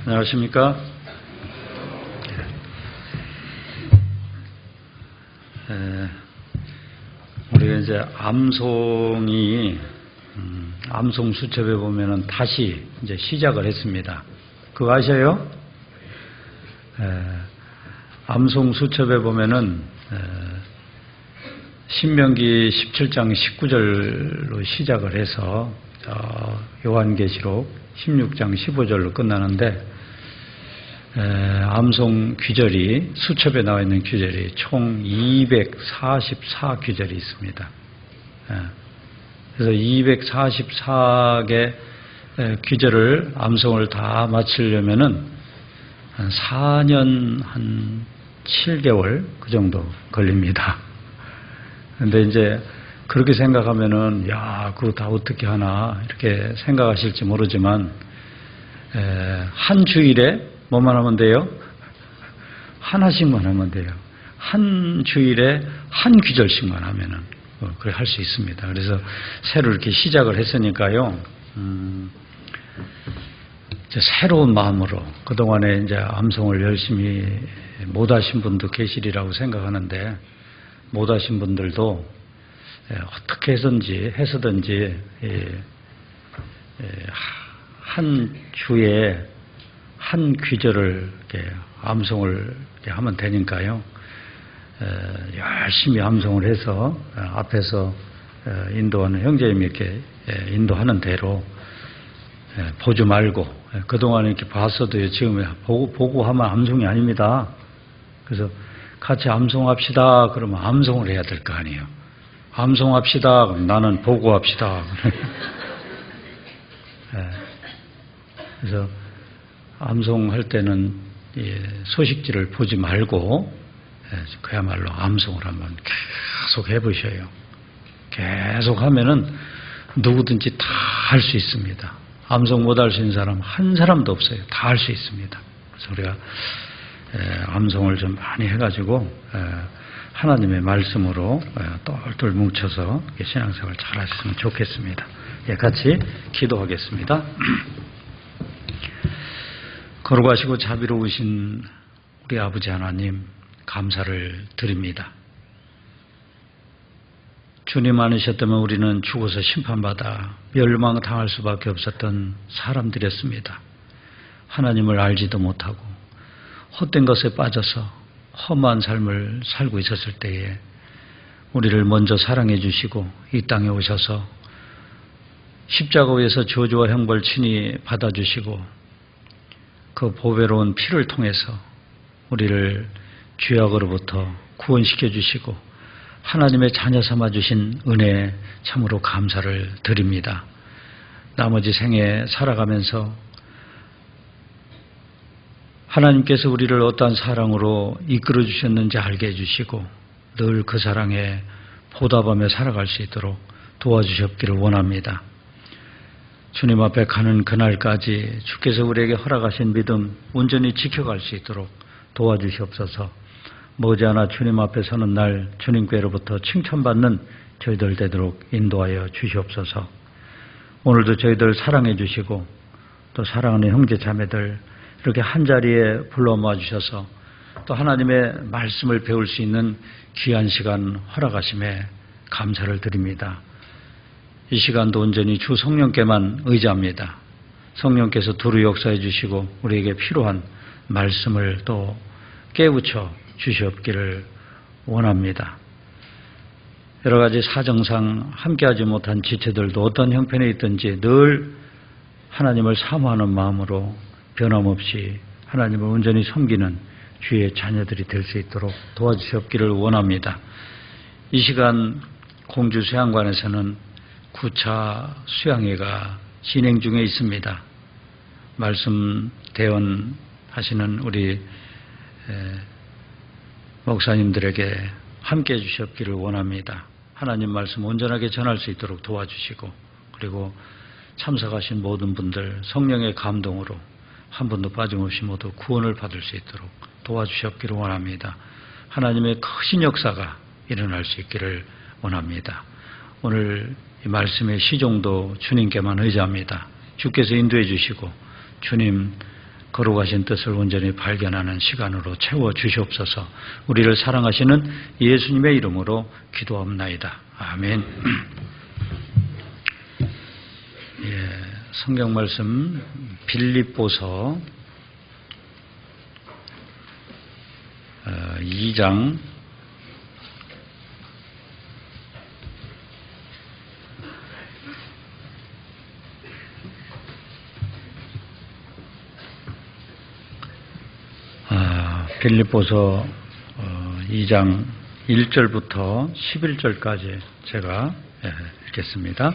안녕하십니까? 우리가 이제 암송이 암송 수첩에 보면은 다시 이제 시작을 했습니다. 그거 아셔요? 암송 수첩에 보면은 신명기 17장 19절로 시작을 해서 요한계시록 16장 15절로 끝나는데 암송 규절이 수첩에 나와 있는 규절이 총 244규절이 있습니다. 그래서 244개 규절을 암송을 다 마치려면은 한 4년 한 7개월 그 정도 걸립니다. 근데 이제 그렇게 생각하면은 야, 그거 다 어떻게 하나 이렇게 생각하실지 모르지만 한 주일에 뭐만 하면 돼요? 하나씩만 하면 돼요. 한 주일에 한 규절씩만 하면은 그래 할 수 있습니다. 그래서 새로 이렇게 시작을 했으니까요. 이제 새로운 마음으로 그동안에 이제 암송을 열심히 못 하신 분도 계시리라고 생각하는데 못 하신 분들도 어떻게 해서든지 한 주에 한 규절을 이렇게 암송을 이렇게 하면 되니까요. 열심히 암송을 해서 앞에서 인도하는 형제님이 이렇게 인도하는 대로 보지 말고 그동안 이렇게 봤어도요. 지금 보고 하면 암송이 아닙니다. 그래서 같이 암송합시다. 그러면 암송을 해야 될 거 아니에요. 암송합시다. 그럼 나는 보고 합시다. 그래서 암송할 때는 소식지를 보지 말고 그야말로 암송을 한번 계속 해보셔요. 계속 하면은 누구든지 다 할 수 있습니다. 암송 못 할 수 있는 사람 한 사람도 없어요. 다 할 수 있습니다. 그래서 우리가 암송을 좀 많이 해가지고 하나님의 말씀으로 똘똘 뭉쳐서 신앙생활 잘 하셨으면 좋겠습니다. 같이 기도하겠습니다. 거룩하시고 자비로우신 우리 아버지 하나님 감사를 드립니다. 주님 아니셨다면 우리는 죽어서 심판받아 멸망당할 수밖에 없었던 사람들이었습니다. 하나님을 알지도 못하고 헛된 것에 빠져서 험한 삶을 살고 있었을 때에 우리를 먼저 사랑해 주시고 이 땅에 오셔서 십자가 위에서 저주와 형벌 친히 받아주시고 그 보배로운 피를 통해서 우리를 죄악으로부터 구원시켜 주시고 하나님의 자녀 삼아 주신 은혜에 참으로 감사를 드립니다. 나머지 생에 살아가면서 하나님께서 우리를 어떠한 사랑으로 이끌어 주셨는지 알게 해주시고 늘 그 사랑에 보답하며 살아갈 수 있도록 도와주셨기를 원합니다. 주님 앞에 가는 그날까지 주께서 우리에게 허락하신 믿음 온전히 지켜갈 수 있도록 도와주시옵소서. 머지않아 주님 앞에 서는 날 주님께로부터 칭찬받는 저희들 되도록 인도하여 주시옵소서. 오늘도 저희들 사랑해 주시고 또 사랑하는 형제 자매들 이렇게 한자리에 불러 모아주셔서 또 하나님의 말씀을 배울 수 있는 귀한 시간 허락하심에 감사를 드립니다. 이 시간도 온전히 주 성령께만 의지합니다. 성령께서 두루 역사해 주시고 우리에게 필요한 말씀을 또 깨우쳐 주시옵기를 원합니다. 여러 가지 사정상 함께하지 못한 지체들도 어떤 형편에 있든지 늘 하나님을 사모하는 마음으로 변함없이 하나님을 온전히 섬기는 주의 자녀들이 될 수 있도록 도와주시옵기를 원합니다. 이 시간 공주 수양관에서는 9차 수양회가 진행 중에 있습니다. 말씀 대언하시는 우리 목사님들에게 함께해 주셨기를 원합니다. 하나님 말씀 온전하게 전할 수 있도록 도와주시고 그리고 참석하신 모든 분들 성령의 감동으로 한 분도 빠짐없이 모두 구원을 받을 수 있도록 도와주셨기를 원합니다. 하나님의 크신 역사가 일어날 수 있기를 원합니다. 오늘 이 말씀의 시종도 주님께만 의지합니다. 주께서 인도해 주시고 주님 거룩하신 뜻을 온전히 발견하는 시간으로 채워주시옵소서. 우리를 사랑하시는 예수님의 이름으로 기도합나이다. 아멘. 예, 성경 말씀 빌립보서 2장 1절부터 11절까지 제가 읽겠습니다.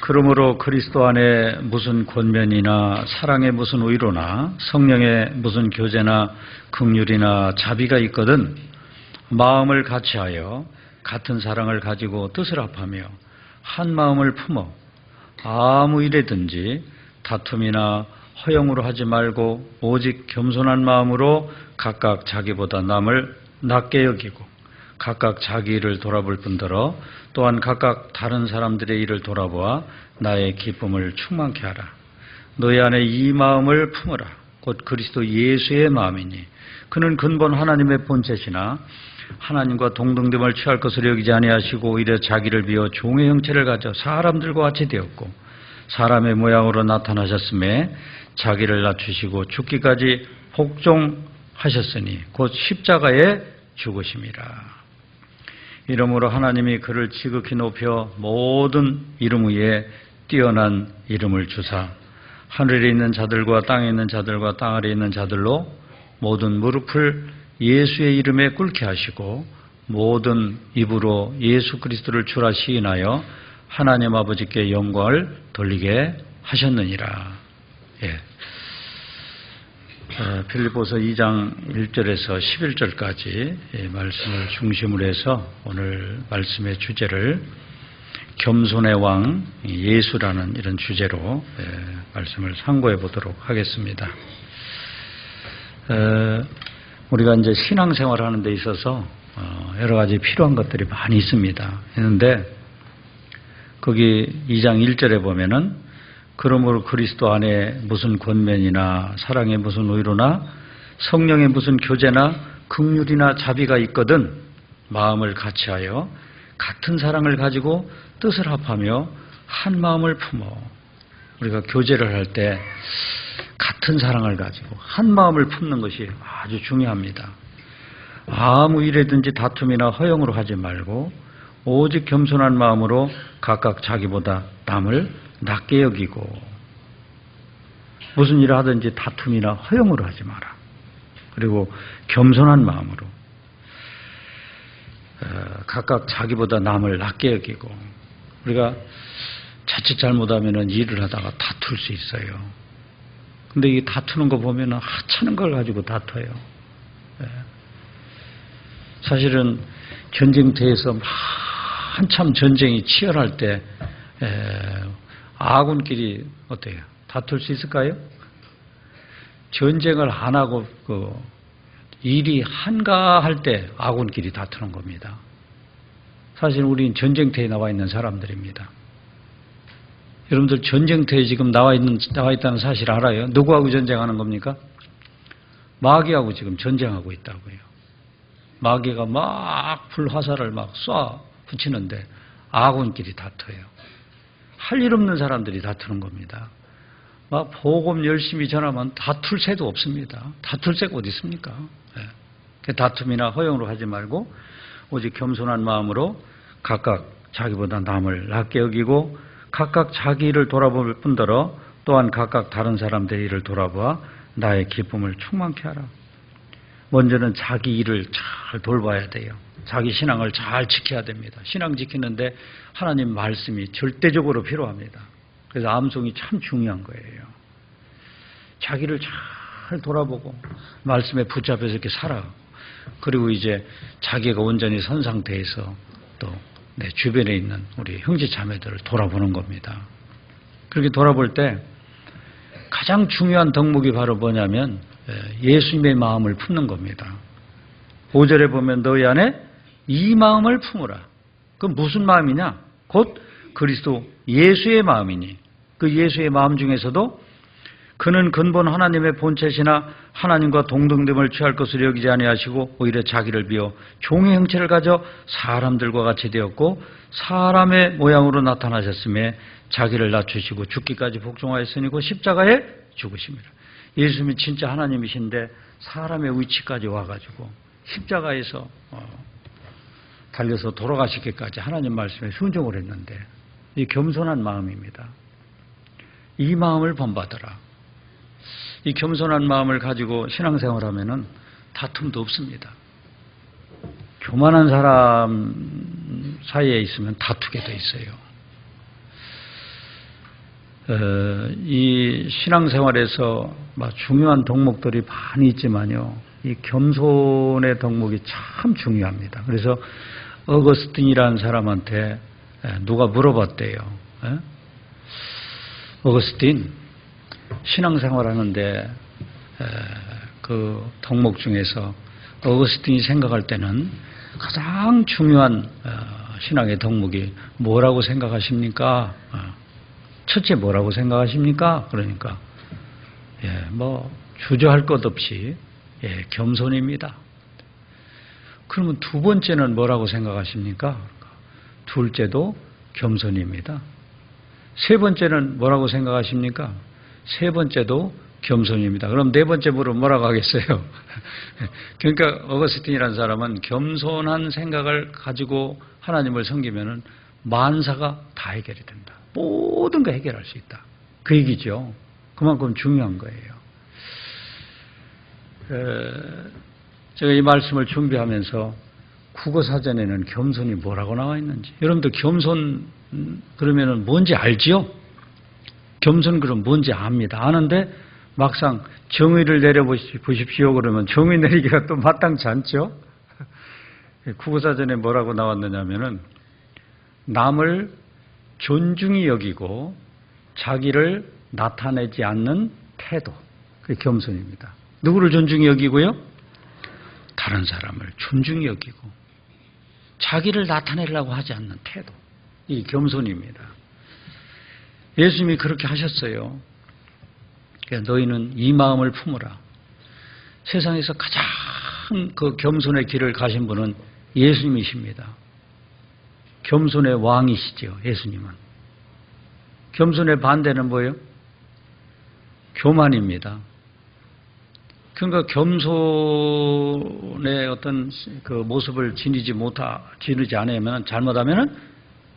그러므로 그리스도 안에 무슨 권면이나 사랑의 무슨 의로나 성령의 무슨 교제나 긍휼이나 자비가 있거든 마음을 같이하여 같은 사랑을 가지고 뜻을 합하며 한 마음을 품어 아무 일에든지 다툼이나 허영으로 하지 말고 오직 겸손한 마음으로 각각 자기보다 남을 낮게 여기고 각각 자기 일을 돌아볼 뿐더러 또한 각각 다른 사람들의 일을 돌아보아 나의 기쁨을 충만케 하라. 너희 안에 이 마음을 품으라. 곧 그리스도 예수의 마음이니 그는 근본 하나님의 본체시나 하나님과 동등됨을 취할 것을 여기지 아니하시고 오히려 자기를 비워 종의 형체를 가져 사람들과 같이 되었고 사람의 모양으로 나타나셨음에 자기를 낮추시고 죽기까지 복종하셨으니 곧 십자가에 죽으심이라. 이러므로 하나님이 그를 지극히 높여 모든 이름 위에 뛰어난 이름을 주사 하늘에 있는 자들과 땅에 있는 자들과 땅 아래에 있는 자들로 모든 무릎을 예수의 이름에 꿇게 하시고 모든 입으로 예수 그리스도를 주라 시인하여 하나님 아버지께 영광을 돌리게 하셨느니라. 예. 빌립보서 2장 1절에서 11절까지 말씀을 중심으로 해서 오늘 말씀의 주제를 겸손의 왕 예수라는 이런 주제로 말씀을 상고해 보도록 하겠습니다. 우리가 이제 신앙생활 하는 데 있어서 여러 가지 필요한 것들이 많이 있습니다. 있는데 거기 2장 1절에 보면은 그러므로 그리스도 안에 무슨 권면이나 사랑의 무슨 의로나 성령의 무슨 교제나 긍휼이나 자비가 있거든 마음을 같이하여 같은 사랑을 가지고 뜻을 합하며 한 마음을 품어. 우리가 교제를 할 때 같은 사랑을 가지고 한 마음을 품는 것이 아주 중요합니다. 아무 일에든지 다툼이나 허영으로 하지 말고 오직 겸손한 마음으로 각각 자기보다 남을 낮게 여기고 무슨 일을 하든지 다툼이나 허영으로 하지 마라. 그리고 겸손한 마음으로 각각 자기보다 남을 낮게 여기고 우리가 자칫 잘못하면 일을 하다가 다툴 수 있어요. 근데 이 다투는 거 보면 하찮은 걸 가지고 다퉈요. 사실은 전쟁터에서 한참 전쟁이 치열할 때 아군끼리 어때요? 다툴 수 있을까요? 전쟁을 안 하고 일이 한가할 때 아군끼리 다투는 겁니다. 사실 우리는 전쟁터에 나와 있는 사람들입니다. 여러분들 전쟁터에 지금 나와 있다는 사실 알아요? 누구하고 전쟁하는 겁니까? 마귀하고 지금 전쟁하고 있다고요. 마귀가 막 불화살을 막 쏴 붙이는데 아군끼리 다퉈요. 할 일 없는 사람들이 다투는 겁니다. 막 복음 열심히 전하면 다툴 새도 없습니다. 다툴 새가 어디 있습니까? 다툼이나 허영으로 하지 말고 오직 겸손한 마음으로 각각 자기보다 남을 낮게 여기고 각각 자기 일을 돌아볼 뿐더러 또한 각각 다른 사람들의 일을 돌아보아 나의 기쁨을 충만케 하라. 먼저는 자기 일을 잘 돌봐야 돼요. 자기 신앙을 잘 지켜야 됩니다. 신앙 지키는데 하나님 말씀이 절대적으로 필요합니다. 그래서 암송이 참 중요한 거예요. 자기를 잘 돌아보고 말씀에 붙잡혀서 이렇게 살아. 그리고 이제 자기가 온전히 선 상태에서 또 내 주변에 있는 우리 형제 자매들을 돌아보는 겁니다. 그렇게 돌아볼 때 가장 중요한 덕목이 바로 뭐냐면 예수님의 마음을 품는 겁니다. 5절에 보면 너희 안에 이 마음을 품으라. 그건 무슨 마음이냐? 곧 그리스도 예수의 마음이니 그 예수의 마음 중에서도 그는 근본 하나님의 본체시나 하나님과 동등됨을 취할 것을 여기지 아니하시고 오히려 자기를 비워 종의 형체를 가져 사람들과 같이 되었고 사람의 모양으로 나타나셨으며 자기를 낮추시고 죽기까지 복종하였으니고 십자가에 죽으십니다. 예수님이 진짜 하나님이신데 사람의 위치까지 와가지고 십자가에서 달려서 돌아가시기까지 하나님 말씀에 순종을 했는데 이 겸손한 마음입니다. 이 마음을 본받아라. 이 겸손한 마음을 가지고 신앙생활하면은 다툼도 없습니다. 교만한 사람 사이에 있으면 다투게 돼 있어요. 이 신앙생활에서 중요한 덕목들이 많이 있지만요, 이 겸손의 덕목이 참 중요합니다. 그래서 어거스틴이라는 사람한테 누가 물어봤대요. 어거스틴, 신앙생활하는데 그 덕목 중에서 어거스틴이 생각할 때는 가장 중요한 신앙의 덕목이 뭐라고 생각하십니까? 첫째 뭐라고 생각하십니까? 그러니까 주저할 것 없이 겸손입니다. 그러면 두 번째는 뭐라고 생각하십니까? 둘째도 겸손입니다. 세 번째는 뭐라고 생각하십니까? 세 번째도 겸손입니다. 그럼 네 번째 물으면 뭐라고 하겠어요? 그러니까 어거스틴이라는 사람은 겸손한 생각을 가지고 하나님을 섬기면은 만사가 다 해결이 된다. 모든 거 해결할 수 있다. 그 얘기죠. 그만큼 중요한 거예요. 제가 이 말씀을 준비하면서 국어사전에는 겸손이 뭐라고 나와 있는지, 여러분들 겸손 그러면은 뭔지 알지요? 겸손 그럼 뭔지 압니다. 아는데 막상 정의를 내려보십시오 그러면 정의 내리기가 또 마땅치 않죠? 국어사전에 뭐라고 나왔느냐면은 남을 존중히 여기고 자기를 나타내지 않는 태도, 그게 겸손입니다. 누구를 존중히 여기고요? 다른 사람을 존중히 여기고 자기를 나타내려고 하지 않는 태도, 이 겸손입니다. 예수님이 그렇게 하셨어요. 너희는 이 마음을 품으라. 세상에서 가장 그 겸손의 길을 가신 분은 예수님이십니다. 겸손의 왕이시죠, 예수님은. 겸손의 반대는 뭐예요? 교만입니다. 그러니까 겸손의 어떤 그 모습을 지니지 않으면, 잘못하면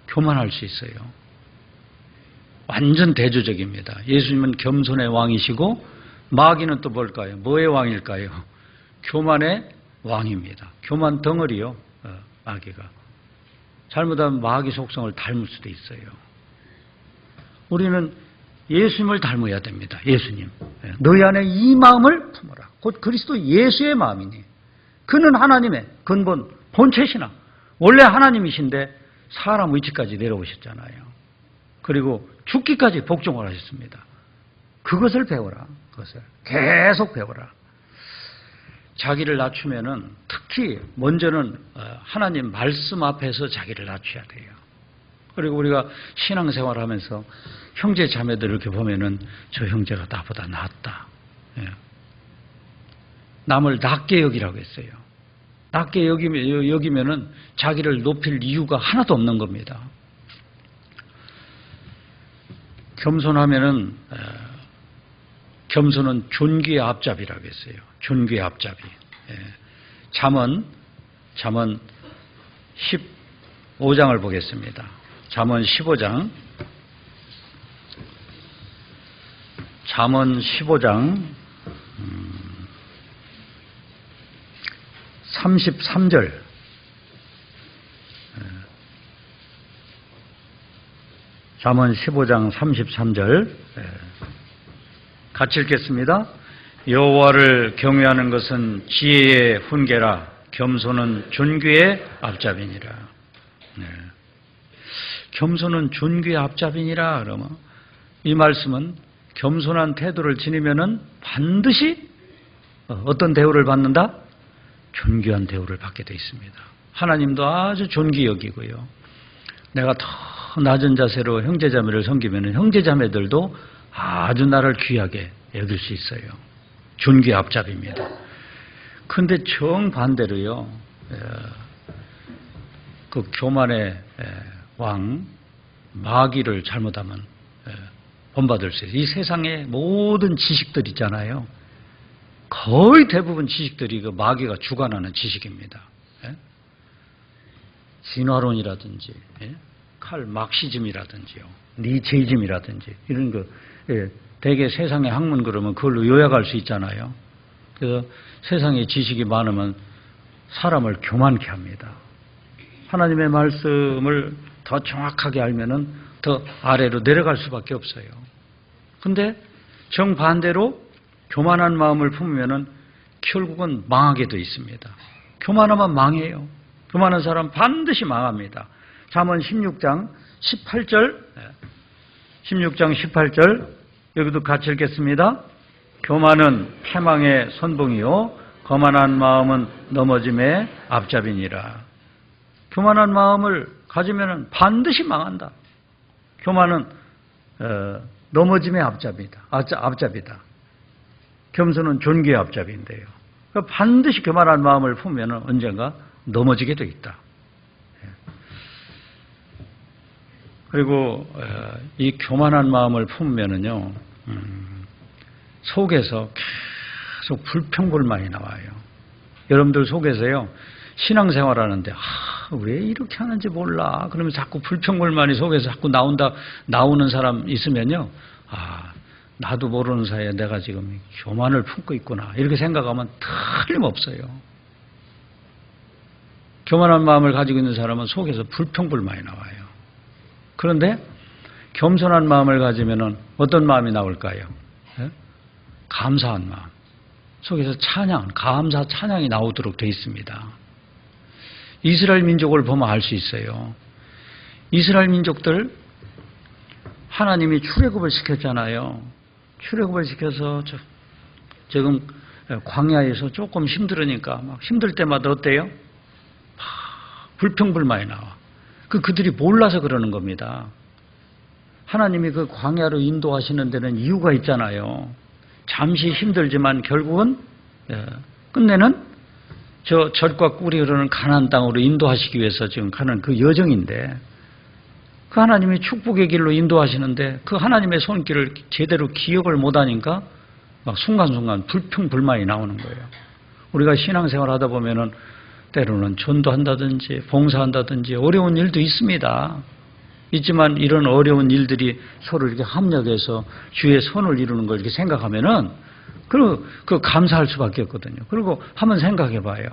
교만할 수 있어요. 완전 대조적입니다. 예수님은 겸손의 왕이시고 마귀는 또 뭘까요? 뭐의 왕일까요? 교만의 왕입니다. 교만 덩어리요, 마귀가. 잘못하면 마귀 속성을 닮을 수도 있어요. 우리는 예수님을 닮아야 됩니다. 예수님. 너희 안에 이 마음을 품어라. 곧 그리스도 예수의 마음이니. 그는 하나님의 근본 본체시나 원래 하나님이신데 사람 위치까지 내려오셨잖아요. 그리고 죽기까지 복종을 하셨습니다. 그것을 배워라. 그것을 계속 배워라. 자기를 낮추면은 특히 먼저는 하나님 말씀 앞에서 자기를 낮춰야 돼요. 그리고 우리가 신앙생활하면서 형제 자매들 이렇게 보면은 저 형제가 나보다 낫다. 남을 낮게 여기라고 했어요. 낮게 여기면은 자기를 높일 이유가 하나도 없는 겁니다. 겸손하면은 겸손은 존귀의 앞잡이라고 했어요. 존귀의 앞잡이. 잠언 15장을 보겠습니다. 잠언 15장. 잠언 15장 33절. 잠언 15장 33절. 같이 읽겠습니다. 여호와를 경외하는 것은 지혜의 훈계라 겸손은 존귀의 앞잡이니라. 겸손은 존귀의 앞잡이니라. 그러면 이 말씀은 겸손한 태도를 지니면은 반드시 어떤 대우를 받는다? 존귀한 대우를 받게 되어 있습니다. 하나님도 아주 존귀 여기고요. 내가 더 낮은 자세로 형제자매를 섬기면 형제자매들도 아주 나를 귀하게 여길 수 있어요. 존귀의 앞잡이입니다. 그런데 정반대로요, 그 교만의 왕 마귀를 잘못하면 본받을 수 있어요. 이 세상의 모든 지식들 있잖아요. 거의 대부분 지식들이 그 마귀가 주관하는 지식입니다. 진화론이라든지, 칼 막시즘이라든지요, 니체이즘이라든지 이런 거 대개 세상의 학문 그러면 그걸로 요약할 수 있잖아요. 그래서 세상에 지식이 많으면 사람을 교만케 합니다. 하나님의 말씀을 더 정확하게 알면은 더 아래로 내려갈 수밖에 없어요. 근데 정반대로 교만한 마음을 품으면은 결국은 망하게 돼 있습니다. 교만하면 망해요. 교만한 사람 반드시 망합니다. 잠언 16장 18절, 16장 18절 여기도 같이 읽겠습니다. 교만은 패망의 선봉이요 거만한 마음은 넘어짐의 앞잡이니라. 교만한 마음을 가지면 반드시 망한다. 교만은 넘어짐의 앞잡이다. 겸손은 존귀의 앞잡이인데요. 그러니까 반드시 교만한 마음을 품으면 언젠가 넘어지게 돼 있다. 그리고 이 교만한 마음을 품으면은요, 속에서 계속 불평불만이 나와요. 여러분들 속에서요, 신앙생활하는데 왜 이렇게 하는지 몰라. 그러면 자꾸 불평불만이 속에서 자꾸 나오는 사람 있으면요, 나도 모르는 사이에 내가 지금 교만을 품고 있구나. 이렇게 생각하면 틀림없어요. 교만한 마음을 가지고 있는 사람은 속에서 불평불만이 나와요. 그런데 겸손한 마음을 가지면은 어떤 마음이 나올까요? 감사한 마음. 속에서 감사 찬양이 나오도록 되어 있습니다. 이스라엘 민족을 보면 알 수 있어요. 이스라엘 민족들 하나님이 출애굽을 시켰잖아요. 출애굽을 시켜서 지금 광야에서 조금 힘들으니까 막 힘들 때마다 어때요? 불평불만이 나와. 그들이 몰라서 그러는 겁니다. 하나님이 그 광야로 인도하시는 데는 이유가 있잖아요. 잠시 힘들지만 결국은 끝내는 저 젖과 꿀이 흐르는 가나안 땅으로 인도하시기 위해서 지금 가는 그 여정인데, 그 하나님이 축복의 길로 인도하시는데 그 하나님의 손길을 제대로 기억을 못하니까 막 순간순간 불평불만이 나오는 거예요. 우리가 신앙생활 하다 보면은 때로는 전도한다든지 봉사한다든지 어려운 일도 있습니다. 있지만 이런 어려운 일들이 서로 이렇게 합력해서 주의 선을 이루는 걸 이렇게 생각하면은 그 감사할 수밖에 없거든요. 그리고 한번 생각해 봐요.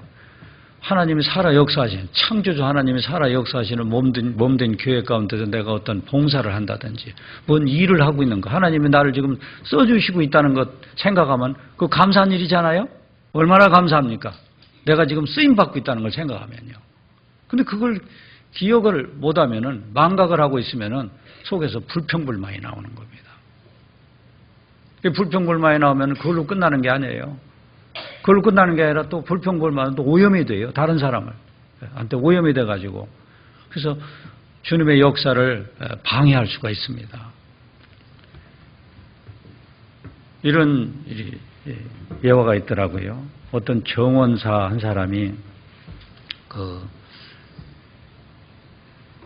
하나님이 살아 역사하시는, 창조주 하나님이 살아 역사하시는 몸된 교회 가운데서 내가 어떤 봉사를 한다든지 뭔 일을 하고 있는 거, 하나님이 나를 지금 써주시고 있다는 것 생각하면 그 감사한 일이잖아요. 얼마나 감사합니까? 내가 지금 쓰임받고 있다는 걸 생각하면요. 근데 그걸 기억을 못하면은, 망각을 하고 있으면은 속에서 불평불만이 나오는 겁니다. 불평불만이 나오면 그걸로 끝나는 게 아니에요. 그걸로 끝나는 게 아니라 또 불평불만은 또 오염이 돼요. 다른 사람을 한테 오염이 돼가지고, 그래서 주님의 역사를 방해할 수가 있습니다. 이런 예화가 있더라고요. 어떤 정원사 한 사람이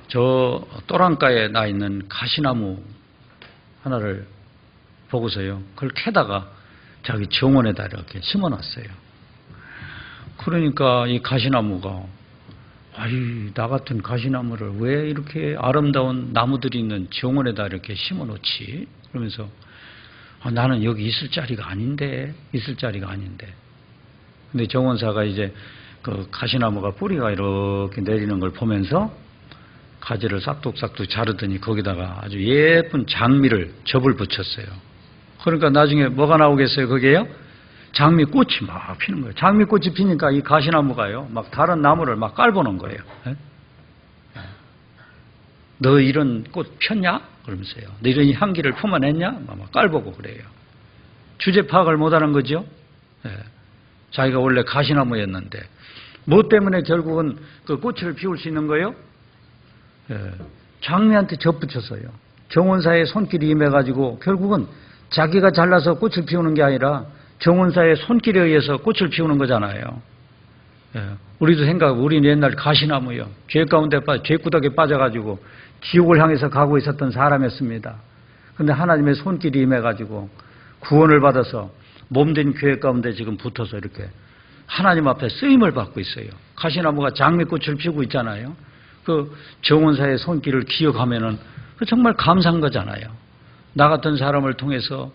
저 또랑가에 나 있는 가시나무 하나를 보고서요, 그걸 캐다가 자기 정원에다 이렇게 심어놨어요. 그러니까 이 가시나무가, 나 같은 가시나무를 왜 이렇게 아름다운 나무들이 있는 정원에다 이렇게 심어놓지? 그러면서 나는 여기 있을 자리가 아닌데. 근데 정원사가 이제 그 가시나무가 뿌리가 이렇게 내리는 걸 보면서 가지를 싹둑싹둑 자르더니 거기다가 아주 예쁜 장미를 접을 붙였어요. 그러니까 나중에 뭐가 나오겠어요, 거기에요? 장미꽃이 막 피는 거예요. 장미꽃이 피니까 이 가시나무가요, 막 다른 나무를 막 깔보는 거예요. 너 이런 꽃 폈냐? 그러면서요. 너 이런 향기를 품어냈냐? 막 깔보고 그래요. 주제 파악을 못하는 거죠. 자기가 원래 가시나무였는데 뭐 때문에 결국은 그 꽃을 피울 수 있는 거예요? 장미한테 접붙였어요. 정원사의 손길이 임해가지고 결국은 자기가 잘나서 꽃을 피우는 게 아니라 정원사의 손길에 의해서 꽃을 피우는 거잖아요. 예. 우리도 우리는 옛날 가시나무요. 죄 가운데 죄구덕에 빠져가지고 지옥을 향해서 가고 있었던 사람이었습니다. 그런데 하나님의 손길이 임해가지고 구원을 받아서 몸된 교회 가운데 지금 붙어서 이렇게 하나님 앞에 쓰임을 받고 있어요. 가시나무가 장미꽃을 피우고 있잖아요. 그 정원사의 손길을 기억하면은 정말 감사한 거잖아요. 나 같은 사람을 통해서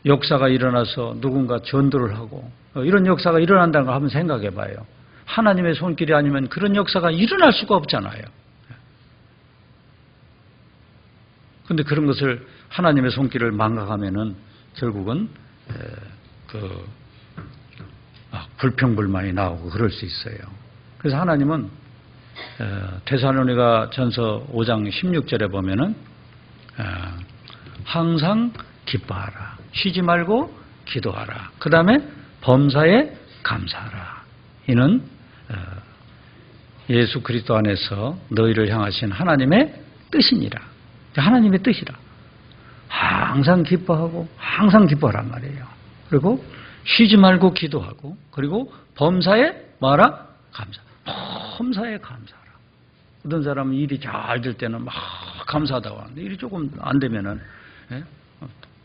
역사가 일어나서 누군가 전도를 하고 이런 역사가 일어난다는 걸 한번 생각해 봐요. 하나님의 손길이 아니면 그런 역사가 일어날 수가 없잖아요. 그런데 그런 것을 하나님의 손길을 망각하면은 결국은 불평불만이 나오고 그럴 수 있어요. 그래서 하나님은 데살로니가 전서 5장 16절에 보면은 항상 기뻐하라. 쉬지 말고 기도하라. 그 다음에 범사에 감사하라. 이는 예수 그리스도 안에서 너희를 향하신 하나님의 뜻이니라. 하나님의 뜻이라. 항상 기뻐하고 항상 기뻐하란 말이에요. 그리고 쉬지 말고 기도하고 그리고 범사에 뭐하라? 감사. 범사에 감사하라. 어떤 사람은 일이 잘 될 때는 막 감사하다고 하는데 일이 조금 안 되면은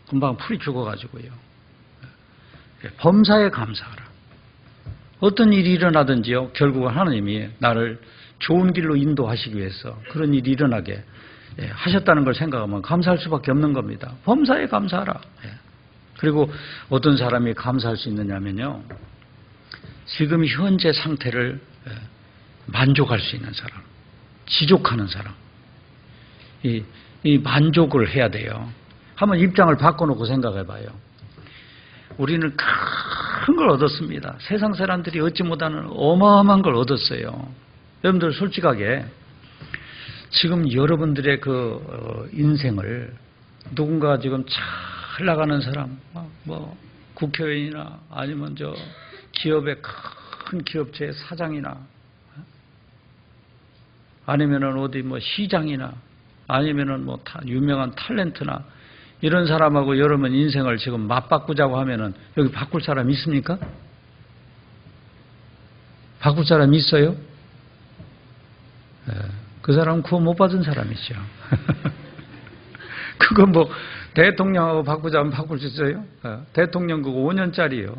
금방 풀이 죽어가지고요. 범사에 감사하라. 어떤 일이 일어나든지요, 결국은 하나님이 나를 좋은 길로 인도하시기 위해서 그런 일이 일어나게 하셨다는 걸 생각하면 감사할 수밖에 없는 겁니다. 범사에 감사하라. 그리고 어떤 사람이 감사할 수 있느냐면요, 지금 현재 상태를 만족할 수 있는 사람, 지족하는 사람. 이 만족을 해야 돼요. 한번 입장을 바꿔놓고 생각해 봐요. 우리는 큰 걸 얻었습니다. 세상 사람들이 얻지 못하는 어마어마한 걸 얻었어요. 여러분들 솔직하게 지금 여러분들의 인생을 누군가 지금 잘 나가는 사람, 뭐 국회의원이나 아니면 기업의 큰 기업체의 사장이나 아니면은 어디 시장이나 아니면은 유명한 탤런트나 이런 사람하고 여러분 인생을 지금 맞바꾸자고 하면은 여기 바꿀 사람 있습니까? 바꿀 사람 있어요? 그 사람은 구원 못 받은 사람이죠. 그거 대통령하고 바꾸자면 바꿀 수 있어요? 대통령 그거 5년짜리요.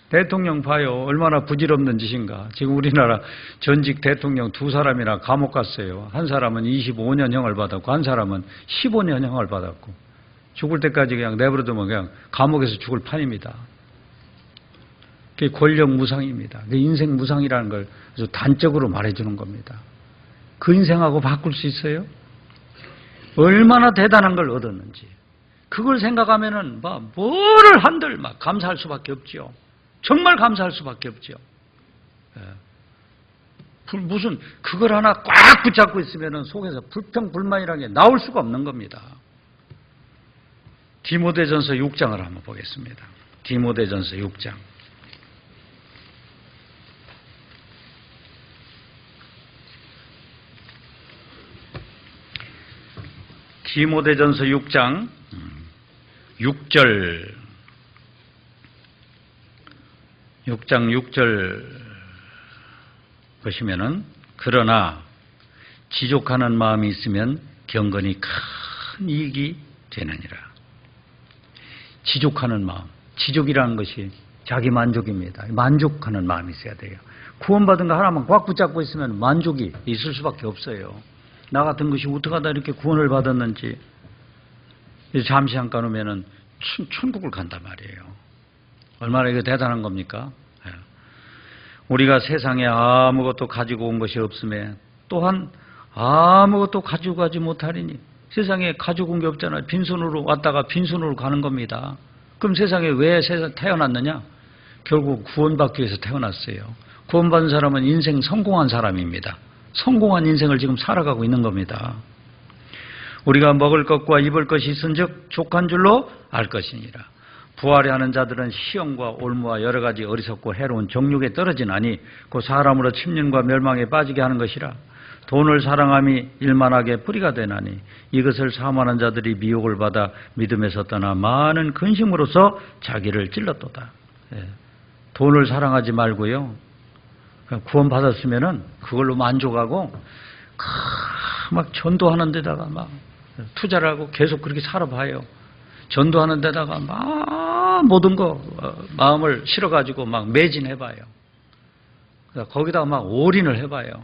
대통령 봐요. 얼마나 부질없는 짓인가. 지금 우리나라 전직 대통령 2사람이나 감옥 갔어요. 한 사람은 25년형을 받았고 한 사람은 15년형을 받았고 죽을 때까지 그냥 내버려두면 그냥 감옥에서 죽을 판입니다. 그게 권력 무상입니다. 그게 인생 무상이라는 걸 아주 단적으로 말해주는 겁니다. 그 인생하고 바꿀 수 있어요? 얼마나 대단한 걸 얻었는지. 그걸 생각하면은 뭐를 한들 감사할 수밖에 없죠. 정말 감사할 수밖에 없죠. 무슨 그걸 하나 꽉 붙잡고 있으면은 속에서 불평불만이라는 게 나올 수가 없는 겁니다. 디모데전서 6장을 한번 보겠습니다. 디모데전서 6장. 디모데전서 6장 6절 6절 보시면은 그러나 지족하는 마음이 있으면 경건이 큰 이익이 되느니라. 지족하는 마음. 지족이라는 것이 자기 만족입니다. 만족하는 마음이 있어야 돼요. 구원받은 거 하나만 꽉 붙잡고 있으면 만족이 있을 수밖에 없어요. 나 같은 것이 어떻게 하다 이렇게 구원을 받았는지 잠시 잠깐 오면은 천국을 간단 말이에요. 얼마나 이거 대단한 겁니까? 우리가 세상에 아무것도 가지고 온 것이 없음에 또한 아무것도 가지고 가지 못하리니 세상에 가지고 온 게 없잖아요. 빈손으로 왔다가 빈손으로 가는 겁니다. 그럼 세상에 왜 태어났느냐? 결국 구원받기 위해서 태어났어요. 구원받은 사람은 인생 성공한 사람입니다. 성공한 인생을 지금 살아가고 있는 겁니다. 우리가 먹을 것과 입을 것이 있은즉 족한 줄로 알 것이니라. 부활해 하는 자들은 시험과 올무와 여러 가지 어리석고 해로운 정욕에 떨어지나니 그 사람으로 침륜과 멸망에 빠지게 하는 것이라. 돈을 사랑함이 일만하게 뿌리가 되나니 이것을 사모하는 자들이 미혹을 받아 믿음에서 떠나 많은 근심으로서 자기를 찔렀도다. 돈을 사랑하지 말고요. 구원 받았으면은 그걸로 만족하고 막 전도하는 데다가 막 투자를 하고 계속 그렇게 살아봐요. 전도하는 데다가 막 모든 거 마음을 실어가지고 막 매진해봐요. 거기다가 막 올인을 해봐요.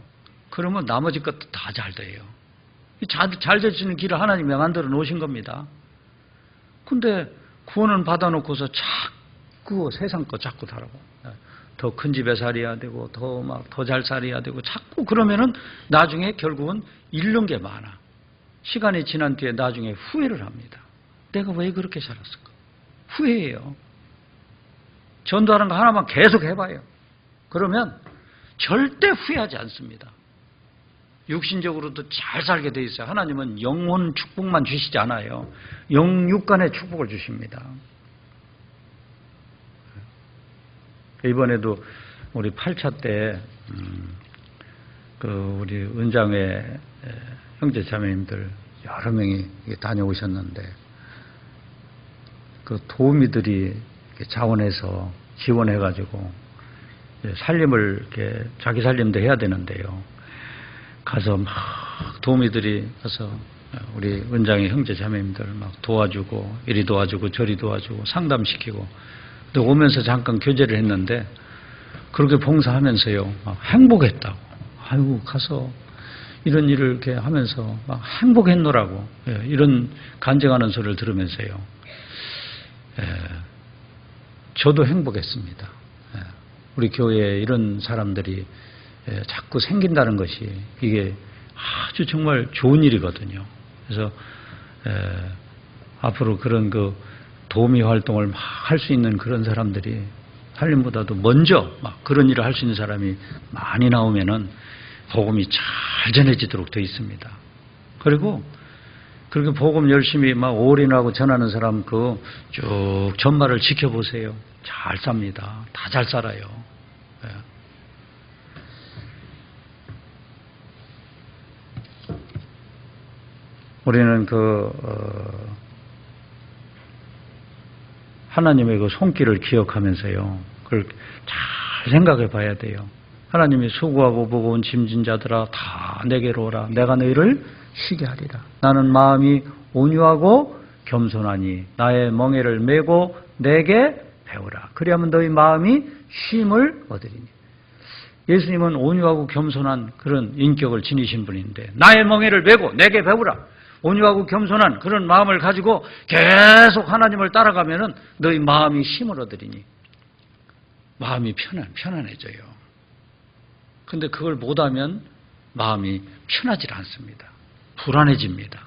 그러면 나머지 것도 다 잘 돼요. 잘 되시는 길을 하나님이 만들어 놓으신 겁니다. 근데 구원은 받아놓고서 자꾸 세상 거 자꾸 다르고 더 큰 집에 살아야 되고 더 잘 살아야 되고 자꾸 그러면은 나중에 결국은 잃는 게 많아. 시간이 지난 뒤에 나중에 후회를 합니다. 내가 왜 그렇게 살았을까? 후회해요. 전도하는 거 하나만 계속 해봐요. 그러면 절대 후회하지 않습니다. 육신적으로도 잘 살게 돼 있어요. 하나님은 영혼 축복만 주시지 않아요. 영육간의 축복을 주십니다. 이번에도 우리 8차 때 우리 은장회 형제 자매님들 여러 명이 다녀오셨는데 그 도우미들이 자원해서 지원해가지고 살림을 이렇게 자기 살림도 해야 되는데요. 가서 막 도우미들이 가서 우리 은장의 형제 자매님들 막 도와주고 이리 도와주고 저리 도와주고 상담시키고 근데 오면서 잠깐 교제를 했는데 그렇게 봉사하면서요 막 행복했다고. 아이고 가서 이런 일을 이렇게 하면서 막 행복했노라고 이런 간증하는 소리를 들으면서요. 저도 행복했습니다. 우리 교회에 이런 사람들이 자꾸 생긴다는 것이 이게 아주 정말 좋은 일이거든요. 그래서 앞으로 그런 그 도우미 활동을 막 할 수 있는 그런 사람들이 살림보다도 먼저 막 그런 일을 할 수 있는 사람이 많이 나오면은 복음이 잘 전해지도록 되어 있습니다. 그리고 그렇게 복음 열심히 막 올인하고 전하는 사람 쭉 전말을 지켜보세요. 잘 삽니다. 다 잘 살아요. 우리는 하나님의 그 손길을 기억하면서요. 그걸 잘 생각해 봐야 돼요. 하나님이 수고하고 무거운 짐진 자들아 다 내게로 오라. 내가 너희를 쉬게 하리라. 나는 마음이 온유하고 겸손하니 나의 멍에를 메고 내게 배우라. 그리하면 너희 마음이 쉼을 얻으리니. 예수님은 온유하고 겸손한 그런 인격을 지니신 분인데 나의 멍에를 메고 내게 배우라. 온유하고 겸손한 그런 마음을 가지고 계속 하나님을 따라가면은 너희 마음이 쉼을 얻으리니. 마음이 편안해져요. 근데 그걸 못하면 마음이 편하지 않습니다. 불안해집니다.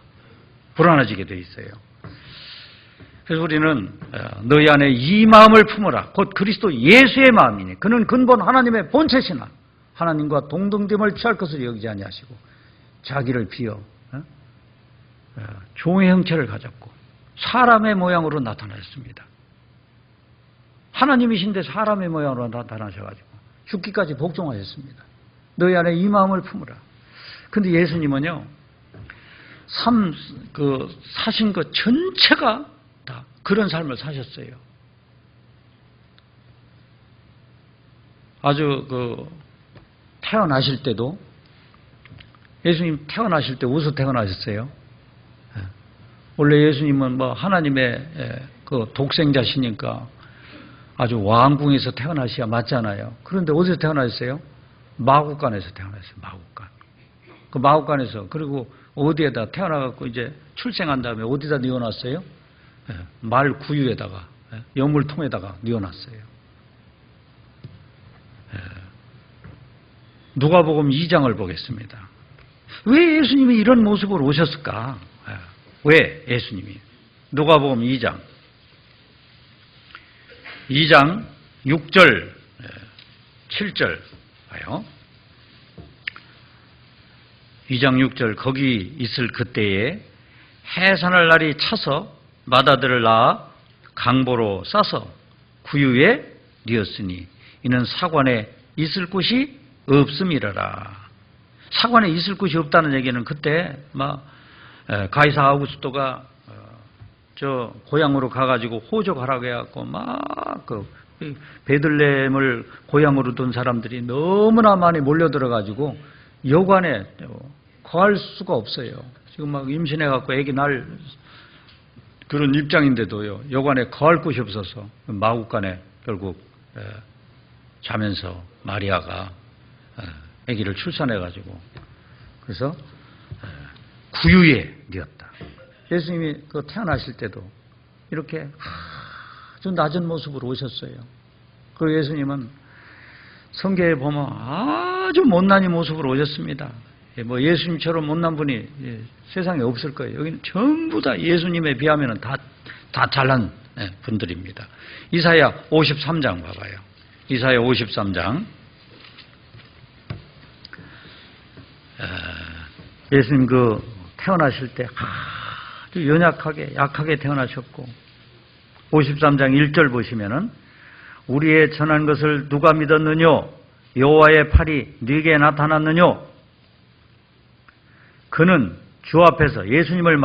불안해지게 돼 있어요. 그래서 우리는 너희 안에 이 마음을 품어라. 곧 그리스도 예수의 마음이니 그는 근본 하나님의 본체시나 하나님과 동등됨을 취할 것을 여기지 아니하시고 자기를 비어 종의 형체를 가졌고 사람의 모양으로 나타나셨습니다. 하나님이신데 사람의 모양으로 나타나셔가지고 죽기까지 복종하셨습니다. 너희 안에 이 마음을 품으라. 근데 예수님은요, 사신 것 전체가 다 그런 삶을 사셨어요. 아주 태어나실 때도, 예수님 태어나실 때 어디서 태어나셨어요? 원래 예수님은 하나님의 독생자시니까 아주 왕궁에서 태어나셔야 맞잖아요. 그런데 어디서 태어나셨어요? 마구간에서 태어났어요. 마구간. 그 마구간에서, 그리고 어디에다 태어나갖고 이제 출생한 다음에 어디다 뉘어놨어요? 말 구유에다가, 연물통에다가 뉘어놨어요. 누가복음 2장을 보겠습니다. 왜 예수님이 이런 모습으로 오셨을까? 왜 예수님이? 누가복음 2장 6절 7절 봐요. 2장 6절 거기 있을 그때에 해산할 날이 차서 마다들을 낳아 강보로 싸서 구유에 뉘었으니 이는 사관에 있을 곳이 없음이라라. 사관에 있을 곳이 없다는 얘기는 그때 막 가이사 아우구스토가 저 고향으로 가가지고 호적하라고 해갖고 막 그 베들레헴을 고향으로 둔 사람들이 너무나 많이 몰려들어가지고 여관에 거할 수가 없어요. 지금 막 임신해갖고 애기 날 그런 입장인데도요. 여관에 거할 곳이 없어서 마국간에 결국 자면서 마리아가 아기를 출산해가지고 그래서 구유에 뉘었다. 예수님이 그 태어나실 때도 이렇게 아주 낮은 모습으로 오셨어요. 그리고 예수님은 성경에 보면 아주 못난이 모습으로 오셨습니다. 뭐 예수님처럼 못난 분이 세상에 없을 거예요. 여기는 전부 다 예수님에 비하면 다 잘난 분들입니다. 이사야 53장 봐봐요. 이사야 53장. 예수님 그 태어나실 때 아주 연약하게 약하게 태어나셨고 53장 1절 보시면은 우리의 전한 것을 누가 믿었느뇨? 여호와의 팔이 네게 나타났느뇨? 그는 주 앞에서 예수님을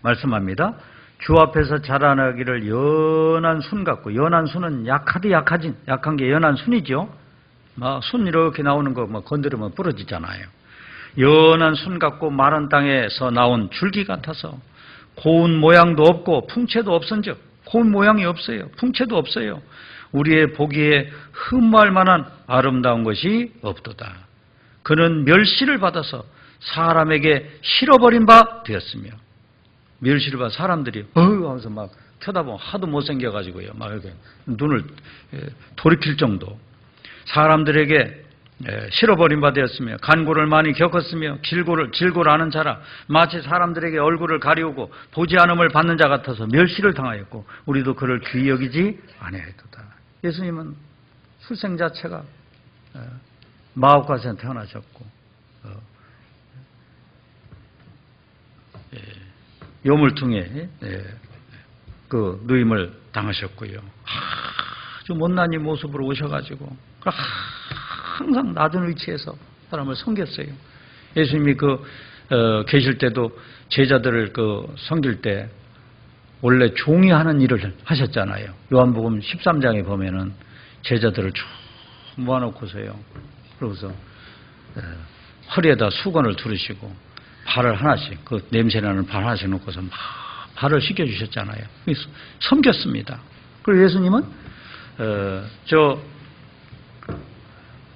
말씀합니다. 주 앞에서 자라나기를 연한 순 같고 연한 순은 약한 게 연한 순이죠. 막 순 이렇게 나오는 거 뭐 건드리면 부러지잖아요. 연한 순 같고 마른 땅에서 나온 줄기 같아서 고운 모양도 없고 풍채도 없은즉 고운 모양이 없어요. 풍채도 없어요. 우리의 보기에 흠모할 만한 아름다운 것이 없도다. 그는 멸시를 받아서 사람에게 실어버린 바 되었으며 멸시를 받아 사람들이 하면서 막 쳐다보면 하도 못생겨가지고요. 막 이렇게 눈을 돌이킬 정도 사람들에게 실어버린 바 되었으며 간고를 많이 겪었으며 질고를 아는 자라 마치 사람들에게 얼굴을 가리우고 보지 않음을 받는 자 같아서 멸시를 당하였고 우리도 그를 귀히 여기지 아니하였도다. 예수님은 출생 자체가 마옥가에서 태어나셨고 요물통에 그 누임을 당하셨고요. 아주 못난이 모습으로 오셔가지고 항상 낮은 위치에서 사람을 섬겼어요. 예수님이 계실 때도 제자들을 섬길 때 원래 종이 하는 일을 하셨잖아요. 요한복음 13장에 보면은 제자들을 쭉 모아놓고서요. 그러고서 허리에다 수건을 두르시고 발을 하나씩 그 냄새나는 발 하나씩 놓고서 막 발을 씻겨주셨잖아요. 섬겼습니다. 그리고 예수님은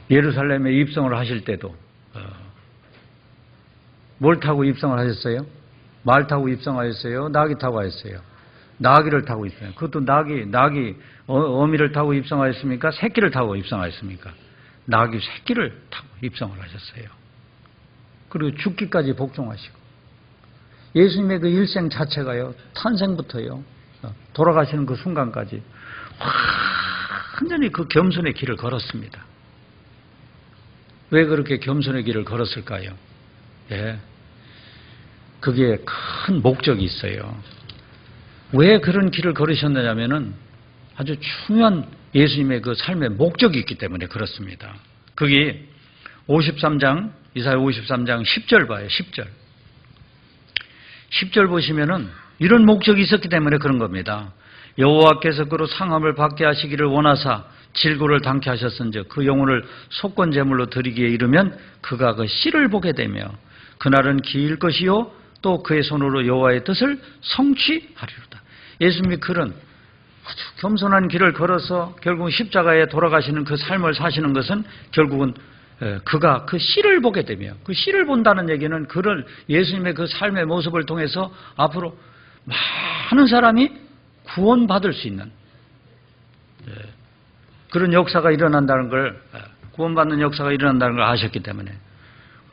예루살렘에 입성을 하실 때도 뭘 타고 입성을 하셨어요? 말 타고 입성하셨어요? 나귀 타고 하셨어요? 나귀를 타고 입성하셨어요. 그것도 나귀 어미를 타고 입성하셨습니까? 새끼를 타고 입성하셨습니까? 나귀 새끼를 타고 입성을 하셨어요. 그리고 죽기까지 복종하시고 예수님의 그 일생 자체가요. 탄생부터요. 돌아가시는 그 순간까지 완전히 그 겸손의 길을 걸었습니다. 왜 그렇게 겸손의 길을 걸었을까요? 그게 큰 목적이 있어요. 왜 그런 길을 걸으셨느냐면은 아주 중요한 예수님의 그 삶의 목적이 있기 때문에 그렇습니다. 그게 53장, 이사야 53장 10절 봐요. 10절. 10절 보시면은 이런 목적이 있었기 때문에 그런 겁니다. 여호와께서 그로 상함을 받게 하시기를 원하사 질고를 당케 하셨은즉 그 영혼을 속건 제물로 드리기에 이르면 그가 그 씨를 보게 되며 그날은 길 것이요 또 그의 손으로 여호와의 뜻을 성취하리로다. 예수님이 그런 아주 겸손한 길을 걸어서 결국 십자가에 돌아가시는 그 삶을 사시는 것은 결국은 그가 그 씨를 보게 되며 그 씨를 본다는 얘기는 그를 예수님의 그 삶의 모습을 통해서 앞으로 많은 사람이 구원받을 수 있는 그런 역사가 일어난다는 걸 구원받는 역사가 일어난다는 걸 아셨기 때문에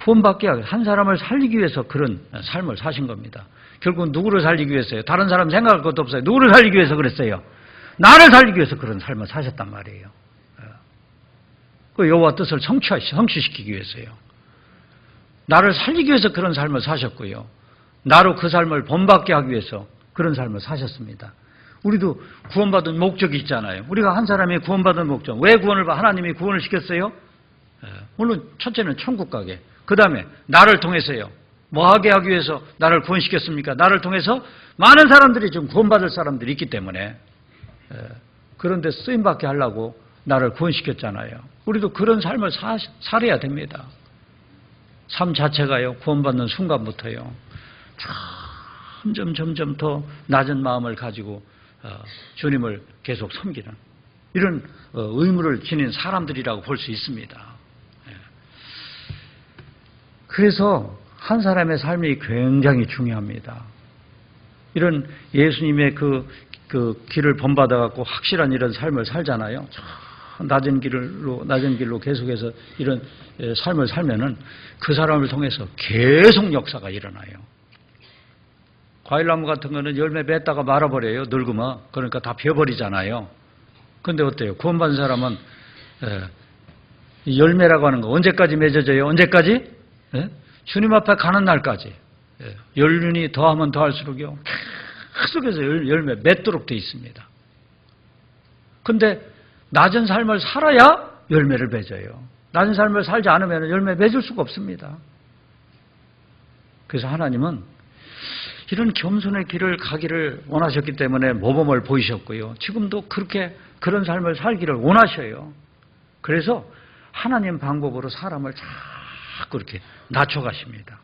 구원받게 하기 한 사람을 살리기 위해서 그런 삶을 사신 겁니다. 결국은 누구를 살리기 위해서요? 다른 사람 생각할 것도 없어요. 누구를 살리기 위해서 그랬어요? 나를 살리기 위해서 그런 삶을 사셨단 말이에요. 그 여호와 뜻을 성취시키기 위해서요. 나를 살리기 위해서 그런 삶을 사셨고요. 나로 그 삶을 본받게 하기 위해서 그런 삶을 사셨습니다. 우리도 구원받은 목적이 있잖아요. 우리가 한 사람이 구원받은 목적. 왜 구원을 하나님이 구원을 시켰어요? 물론 첫째는 천국 가게. 그 다음에 나를 통해서요. 뭐하게 하기 위해서 나를 구원시켰습니까? 나를 통해서 많은 사람들이 지금 구원받을 사람들이 있기 때문에 그런데 쓰임받게 하려고 나를 구원시켰잖아요. 우리도 그런 삶을 살아야 됩니다. 삶 자체가요. 구원받는 순간부터요. 점점 더 낮은 마음을 가지고 주님을 계속 섬기는 이런 의무를 지닌 사람들이라고 볼 수 있습니다. 그래서 한 사람의 삶이 굉장히 중요합니다. 이런 예수님의 그 길을 본받아갖고 확실한 이런 삶을 살잖아요. 낮은 길로 계속해서 이런 삶을 살면은 그 사람을 통해서 계속 역사가 일어나요. 과일나무 같은 거는 열매 맺다가 말아버려요. 늙으면. 그러니까 다 비어버리잖아요. 근데 어때요? 구원받은 사람은 열매라고 하는 거 언제까지 맺어져요? 언제까지? 주님 앞에 가는 날까지. 연륜이 더하면 더할수록요. 계속해서 열매 맺도록 되어 있습니다. 근데 낮은 삶을 살아야 열매를 맺어요. 낮은 삶을 살지 않으면 열매 맺을 수가 없습니다. 그래서 하나님은 이런 겸손의 길을 가기를 원하셨기 때문에 모범을 보이셨고요. 지금도 그런 삶을 살기를 원하셔요. 그래서 하나님 방법으로 사람을 자꾸 이렇게 낮춰가십니다.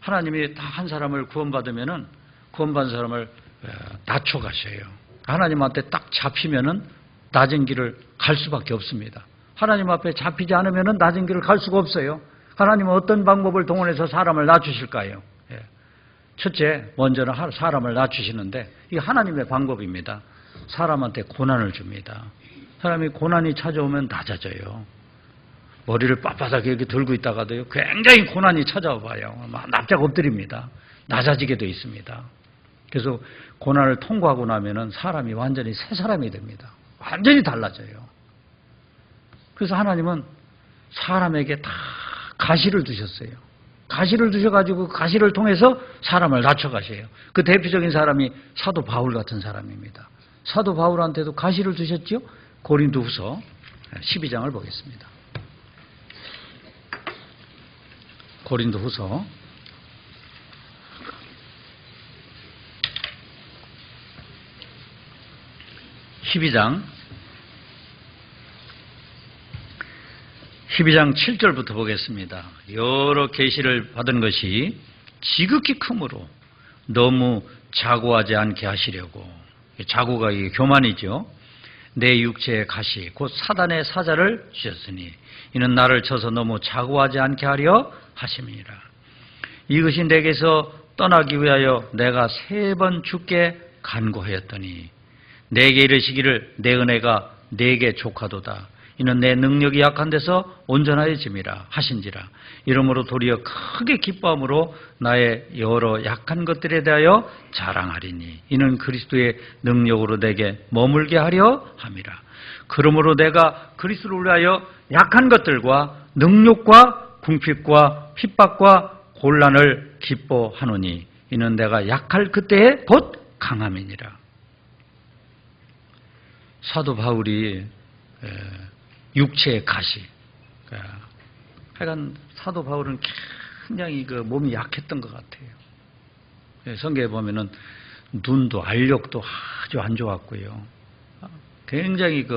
하나님이 다 한 사람을 구원받으면은 구원받은 사람을 낮춰가셔요. 하나님한테 딱 잡히면은 낮은 길을 갈 수밖에 없습니다. 하나님 앞에 잡히지 않으면은 낮은 길을 갈 수가 없어요. 하나님은 어떤 방법을 동원해서 사람을 낮추실까요? 첫째, 먼저는 사람을 낮추시는데 이게 하나님의 방법입니다. 사람한테 고난을 줍니다. 사람이 고난이 찾아오면 낮아져요. 머리를 빳빳하게 이렇게 들고 있다가도요, 굉장히 고난이 찾아와봐요. 막 납작 엎드립니다. 낮아지게 돼 있습니다. 그래서 고난을 통과하고 나면은 사람이 완전히 새 사람이 됩니다. 완전히 달라져요. 그래서 하나님은 사람에게 다 가시를 두셨어요. 가시를 두셔가지고 가시를 통해서 사람을 낮춰가셔요. 그 대표적인 사람이 사도 바울 같은 사람입니다. 사도 바울한테도 가시를 두셨죠? 고린도후서 12장을 보겠습니다. 고린도후서 12장 7절부터 보겠습니다. 여러 계시를 받은 것이 지극히 크므로 너무 자고하지 않게 하시려고. 자고가 이게 교만이죠. 내 육체의 가시 곧 사단의 사자를 주셨으니 이는 나를 쳐서 너무 자고하지 않게 하려 하심이니라. 이것이 내게서 떠나기 위하여 내가 3번 주께 간구하였더니 내게 이르시기를 내 은혜가 내게 족하도다. 이는 내 능력이 약한 데서 온전하여짐이라 하신지라. 이러므로 도리어 크게 기뻐함으로 나의 여러 약한 것들에 대하여 자랑하리니 이는 그리스도의 능력으로 내게 머물게 하려 함이라. 그러므로 내가 그리스도를 위하여 약한 것들과 능욕과 궁핍과 핍박과 곤란을 기뻐하노니 이는 내가 약할 그때에 곧 강함이니라. 사도 바울이 육체의 가시. 하여간 사도 바울은 굉장히 몸이 약했던 것 같아요. 성경에 보면은 눈도 알력도 아주 안 좋았고요. 굉장히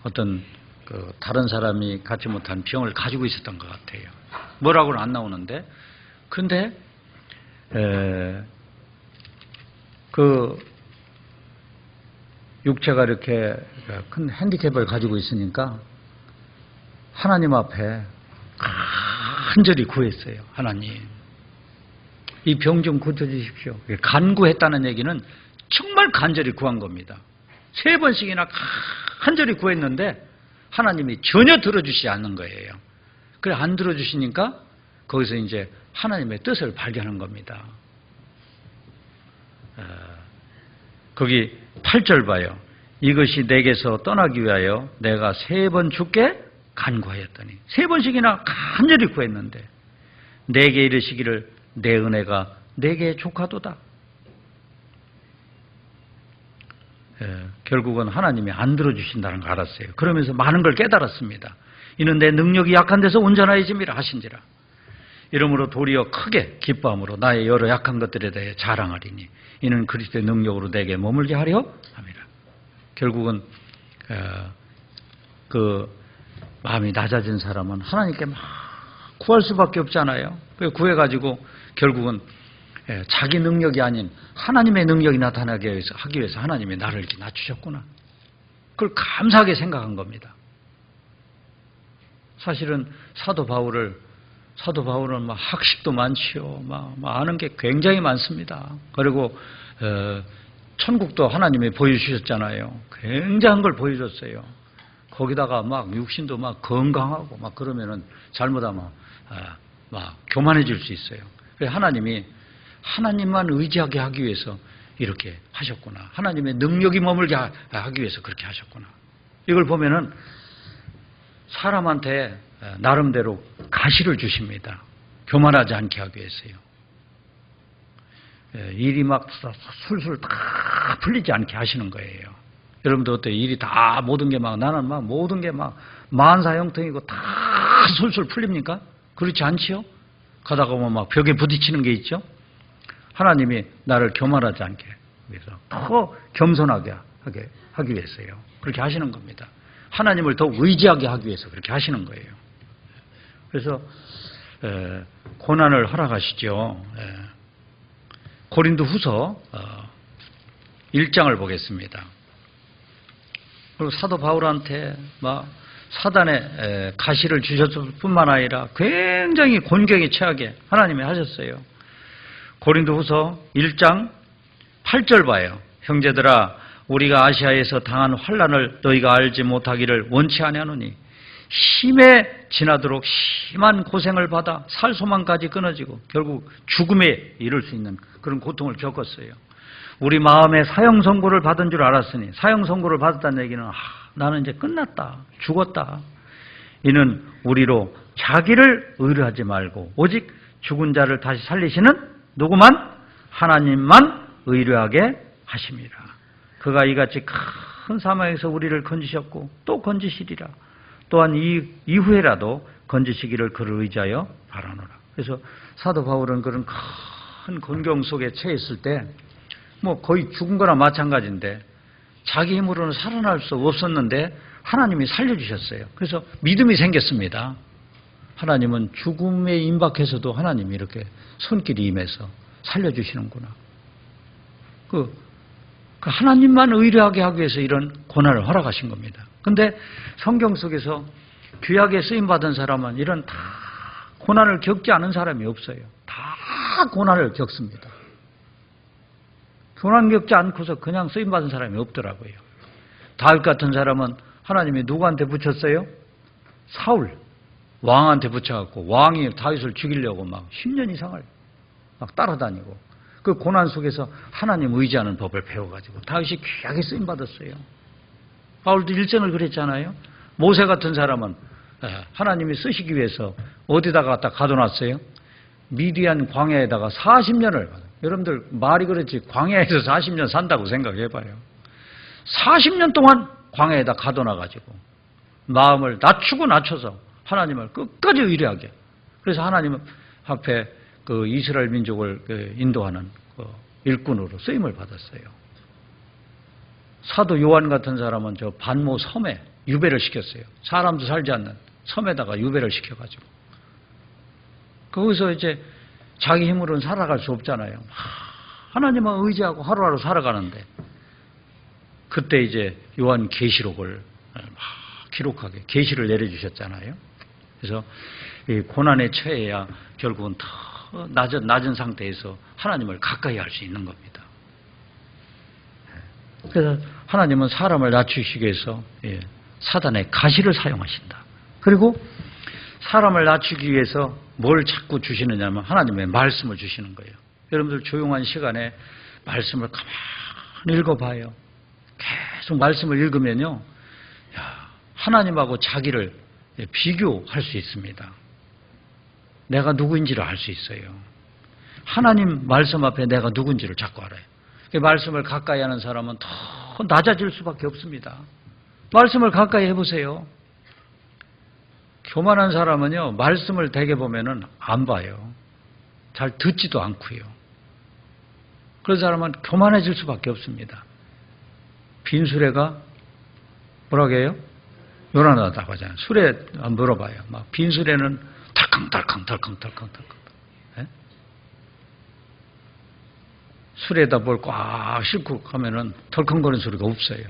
어떤 다른 사람이 갖지 못한 병을 가지고 있었던 것 같아요. 뭐라고는 안 나오는데, 근데 육체가 이렇게 큰 핸디캡을 가지고 있으니까 하나님 앞에 간절히 구했어요. 하나님, 이 병 좀 고쳐주십시오. 간구했다는 얘기는 정말 간절히 구한 겁니다. 3번씩이나 간절히 구했는데 하나님이 전혀 들어주시지 않는 거예요. 그래, 안 들어주시니까 거기서 이제 하나님의 뜻을 발견한 겁니다. 거기 8절 봐요. 이것이 내게서 떠나기 위하여 내가 3번 주께 간구하였더니 3번씩이나 간절히 구했는데 내게 이르시기를 내 은혜가 내게 족하도다. 결국은 하나님이 안 들어주신다는 걸 알았어요. 그러면서 많은 걸 깨달았습니다. 이는 내 능력이 약한 데서 온전하여짐이라 하신지라. 이러므로 도리어 크게 기뻐함으로 나의 여러 약한 것들에 대해 자랑하리니 이는 그리스도의 능력으로 내게 머물게 하려 함이라. 결국은 그 마음이 낮아진 사람은 하나님께 막 구할 수밖에 없잖아요. 구해가지고 결국은 자기 능력이 아닌 하나님의 능력이 나타나게 하기 위해서 하나님이 나를 이렇게 낮추셨구나. 그걸 감사하게 생각한 겁니다. 사실은 사도 바울은 막 학식도 많지요. 막 아는 게 굉장히 많습니다. 그리고 천국도 하나님이 보여주셨잖아요. 굉장한 걸 보여줬어요. 거기다가 막 육신도 막 건강하고 막 그러면은 잘못하면 막 교만해질 수 있어요. 그래서 하나님이 하나님만 의지하게 하기 위해서 이렇게 하셨구나. 하나님의 능력이 머물게 하기 위해서 그렇게 하셨구나. 이걸 보면은 사람한테 나름대로 가시를 주십니다. 교만하지 않게 하기 위해서요. 일이 막 술술 다 풀리지 않게 하시는 거예요. 여러분도 어때요? 일이 다 모든 게 막 나는 막 모든 게 막 만사형통이고 다 술술 풀립니까? 그렇지 않지요? 가다가 보면 막 벽에 부딪히는 게 있죠? 하나님이 나를 교만하지 않게 위해서 더 겸손하게 하기 위해서요. 그렇게 하시는 겁니다. 하나님을 더 의지하게 하기 위해서 그렇게 하시는 거예요. 그래서 고난을 허락하시죠. 고린도 후서 1장을 보겠습니다. 그리고 사도 바울한테 막 사단의 가시를 주셨을 뿐만 아니라 굉장히 곤경에 처하게 하나님이 하셨어요. 고린도 후서 1장 8절 봐요. 형제들아 우리가 아시아에서 당한 환난을 너희가 알지 못하기를 원치 아니하노니 힘에 지나도록 심한 고생을 받아 살 소망까지 끊어지고 결국 죽음에 이를 수 있는 그런 고통을 겪었어요. 우리 마음에 사형 선고를 받은 줄 알았으니 사형 선고를 받았다는 얘기는 나는 이제 끝났다. 죽었다. 이는 우리로 자기를 의뢰하지 말고 오직 죽은 자를 다시 살리시는 누구만? 하나님만 의뢰하게 하심이라. 그가 이같이 큰 사망에서 우리를 건지셨고 또 건지시리라. 또한 이후에라도 건지시기를 그를 의지하여 바라노라. 그래서 사도 바울은 그런 큰 곤경 속에 처했을 때 뭐 거의 죽은 거나 마찬가지인데 자기 힘으로는 살아날 수 없었는데 하나님이 살려주셨어요. 그래서 믿음이 생겼습니다. 하나님은 죽음에 임박해서도 하나님이 이렇게 손길이 임해서 살려주시는구나. 그 하나님만 의뢰하게 하기 위해서 이런 고난을 허락하신 겁니다. 근데 성경 속에서 귀하게 쓰임받은 사람은 이런 다 고난을 겪지 않은 사람이 없어요. 다 고난을 겪습니다. 고난 겪지 않고서 그냥 쓰임받은 사람이 없더라고요. 다윗 같은 사람은 하나님이 누구한테 붙였어요? 사울 왕한테 붙여갖고 왕이 다윗을 죽이려고 막 10년 이상을 막 따라다니고 그 고난 속에서 하나님 의지하는 법을 배워가지고 다윗이 귀하게 쓰임받았어요. 바울도 일생을 그랬잖아요. 모세 같은 사람은 하나님이 쓰시기 위해서 어디다가 갖다 가둬놨어요? 미디안 광야에다가 40년을 여러분들 말이 그렇지 광야에서 40년 산다고 생각해봐요. 40년 동안 광야에다 가둬놔가지고 마음을 낮춰서 하나님을 끝까지 의뢰하게. 그래서 하나님 앞에 그 이스라엘 민족을 인도하는 그 일꾼으로 쓰임을 받았어요. 사도 요한 같은 사람은 저 반모 섬에 유배를 시켰어요. 사람도 살지 않는 섬에다가 유배를 시켜가지고. 거기서 이제 자기 힘으로는 살아갈 수 없잖아요. 하나님만 의지하고 하루하루 살아가는데 그때 이제 요한 계시록을 기록하게 계시를 내려주셨잖아요. 그래서 이 고난에 처해야 결국은 더 낮은 상태에서 하나님을 가까이 할 수 있는 겁니다. 그래서 하나님은 사람을 낮추시기 위해서 사단의 가시를 사용하신다. 그리고 사람을 낮추기 위해서 뭘 자꾸 주시느냐면 하나님의 말씀을 주시는 거예요. 여러분들 조용한 시간에 말씀을 가만히 읽어봐요. 계속 말씀을 읽으면요, 하나님하고 자기를 비교할 수 있습니다. 내가 누구인지를 알 수 있어요. 하나님 말씀 앞에 내가 누군지를 자꾸 알아요. 말씀을 가까이 하는 사람은 더 낮아질 수밖에 없습니다. 말씀을 가까이 해보세요. 교만한 사람은요, 말씀을 대개 보면은 안 봐요. 잘 듣지도 않고요. 그런 사람은 교만해질 수밖에 없습니다. 빈수레가 뭐라고 해요? 요란하다고 하잖아요. 수레 물어봐요. 막 빈수레는 덜컹덜컹. 예? 수레에다 뭘 꽉 싣고 가면은 덜컹거리는 소리가 없어요.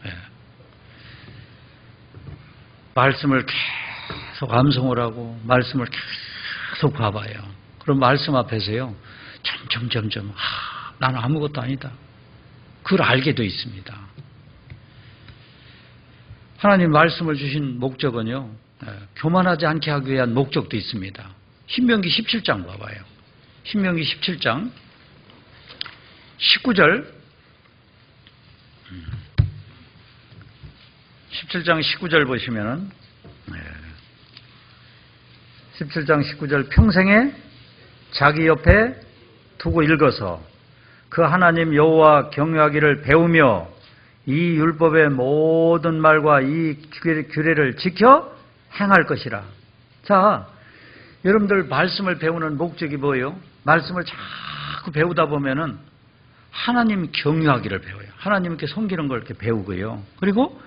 예. 말씀을 계속 암송을 하고 말씀을 계속 봐봐요. 그럼 말씀 앞에서요, 점점 나는 아무것도 아니다. 그걸 알게 돼 있습니다. 하나님 말씀을 주신 목적은요, 교만하지 않게 하기 위한 목적도 있습니다. 신명기 17장 봐봐요. 신명기 17장 19절 17장 19절 보시면은 17장 19절 평생에 자기 옆에 두고 읽어서 그 하나님 여호와 경외하기를 배우며 이 율법의 모든 말과 이 규례를 지켜 행할 것이라. 자, 여러분들 말씀을 배우는 목적이 뭐예요? 말씀을 자꾸 배우다 보면은 하나님 경외하기를 배워요. 하나님께 섬기는 걸 이렇게 배우고요. 그리고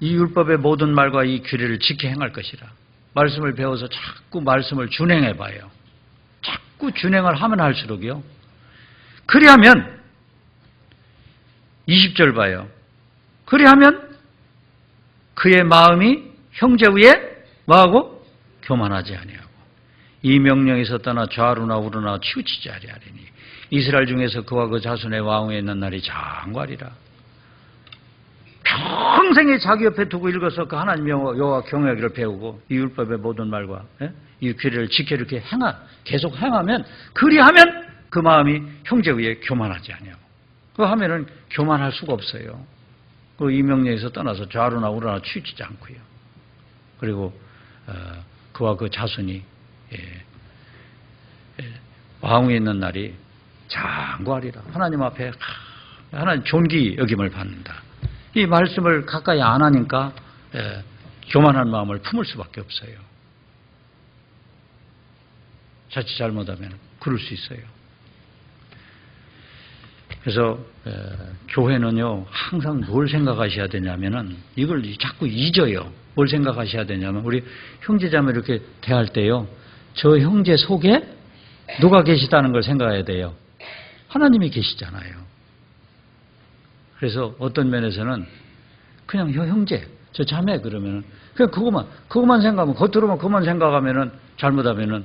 이 율법의 모든 말과 이 규례를 지켜 행할 것이라. 말씀을 배워서 자꾸 말씀을 준행해 봐요. 자꾸 준행을 하면 할수록요. 그리하면 20절 봐요. 그리하면 그의 마음이 형제 위에 뭐하고? 교만하지 아니하고 이 명령에서 떠나 좌루나 우루나 치우치지 아니하리니 이스라엘 중에서 그와 그 자손의 왕후에 있는 날이 장관이라. 평생에 자기 옆에 두고 읽어서 그 하나님 여호와 경외하기를 배우고 이 율법의 모든 말과 이 규례를 지켜 이렇게 계속 행하면 그리하면 그 마음이 형제 위에 교만하지 아니하고 그거 하면은 교만할 수가 없어요. 그 이 명령에서 떠나서 좌루나 우루나 치우치지 않고요. 그리고 그와 그 자손이 왕후에 있는 날이 장구하리라. 하나님 앞에 하나님 존귀 여김을 받는다. 이 말씀을 가까이 안 하니까 교만한 마음을 품을 수밖에 없어요. 자칫 잘못하면 그럴 수 있어요. 그래서 교회는요 항상 뭘 생각하셔야 되냐면은 이걸 자꾸 잊어요. 뭘 생각하셔야 되냐면 우리 형제자매 이렇게 대할 때요 저 형제 속에 누가 계시다는 걸 생각해야 돼요. 하나님이 계시잖아요. 그래서 어떤 면에서는 그냥 형제, 저 자매 그러면은 그냥 그것만 생각하면 겉으로만 그것만 생각하면은 잘못하면은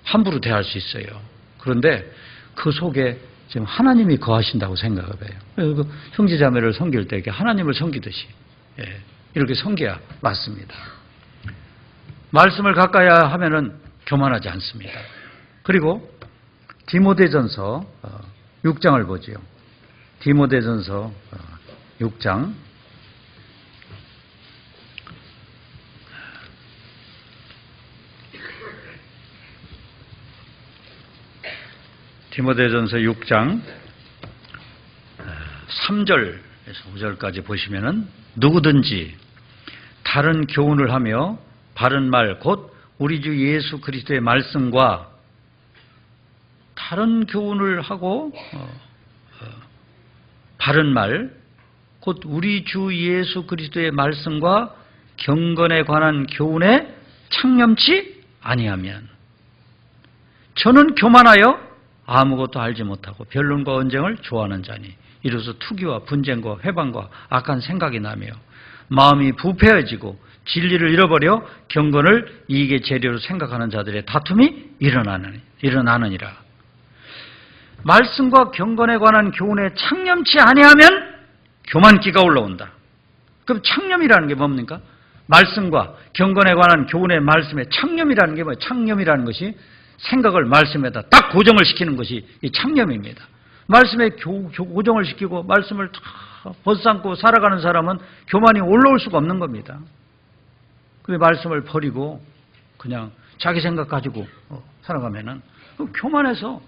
함부로 대할 수 있어요. 그런데 그 속에 지금 하나님이 거하신다고 생각을 해요. 그리고 형제 자매를 섬길 때 하나님을 섬기듯이 이렇게 섬겨야 맞습니다. 말씀을 가까이 하면은 교만하지 않습니다. 그리고 디모데전서 6장을 보지요. 디모데전서 6장 디모데전서 6장 3절에서 5절까지 보시면은 누구든지 다른 교훈을 하며 바른 말 곧 우리 주 예수 그리스도의 말씀과 다른 교훈을 하고 바른 말 곧 우리 주 예수 그리스도의 말씀과 경건에 관한 교훈에 창념치 아니하면 저는 교만하여 아무것도 알지 못하고 변론과 언쟁을 좋아하는 자니 이로써 투기와 분쟁과 회방과 악한 생각이 나며 마음이 부패해지고 진리를 잃어버려 경건을 이익의 재료로 생각하는 자들의 다툼이 일어나느니라. 말씀과 경건에 관한 교훈에 창념치 아니하면 교만기가 올라온다. 그럼 창념이라는 게 뭡니까? 말씀과 경건에 관한 교훈의 말씀에 창념이라는 게 뭐예요? 창념이라는 것이 생각을 말씀에다 딱 고정을 시키는 것이 이 창념입니다. 말씀에 고정을 시키고 말씀을 다 벗삼고 살아가는 사람은 교만이 올라올 수가 없는 겁니다. 그 말씀을 버리고 그냥 자기 생각 가지고 살아가면은 교만해서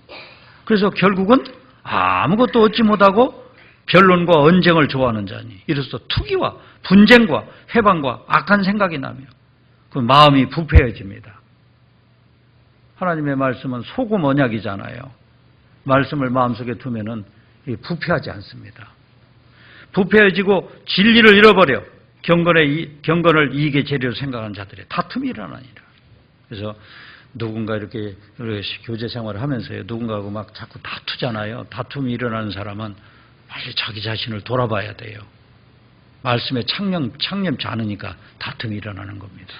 그래서 결국은 아무것도 얻지 못하고 변론과 언쟁을 좋아하는 자니 이로써 투기와 분쟁과 회방과 악한 생각이 나며 그 마음이 부패해집니다. 하나님의 말씀은 소금 언약이잖아요. 말씀을 마음속에 두면은 부패하지 않습니다. 부패해지고 진리를 잃어버려 경건을 이익의 재료로 생각하는 자들의 다툼이 일어나니라. 그래서 누군가 이렇게 교제 생활을 하면서요, 누군가하고 막 자꾸 다투잖아요. 다툼이 일어나는 사람은 빨리 자기 자신을 돌아봐야 돼요. 말씀에 창념치 않으니까 다툼이 일어나는 겁니다.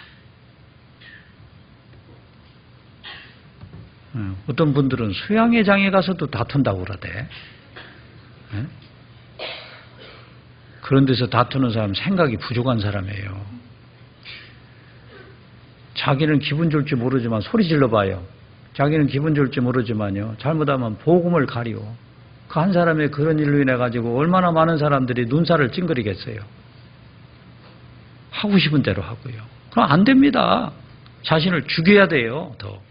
어떤 분들은 수양회 장에 가서도 다툰다고 그러대. 그런 데서 다투는 사람 생각이 부족한 사람이에요. 자기는 기분 좋을지 모르지만 소리 질러봐요. 자기는 기분 좋을지 모르지만요, 잘못하면 복음을 가려. 그 한 사람의 그런 일로 인해 가지고 얼마나 많은 사람들이 눈살을 찡그리겠어요. 하고 싶은 대로 하고요. 그럼 안 됩니다. 자신을 죽여야 돼요. 더.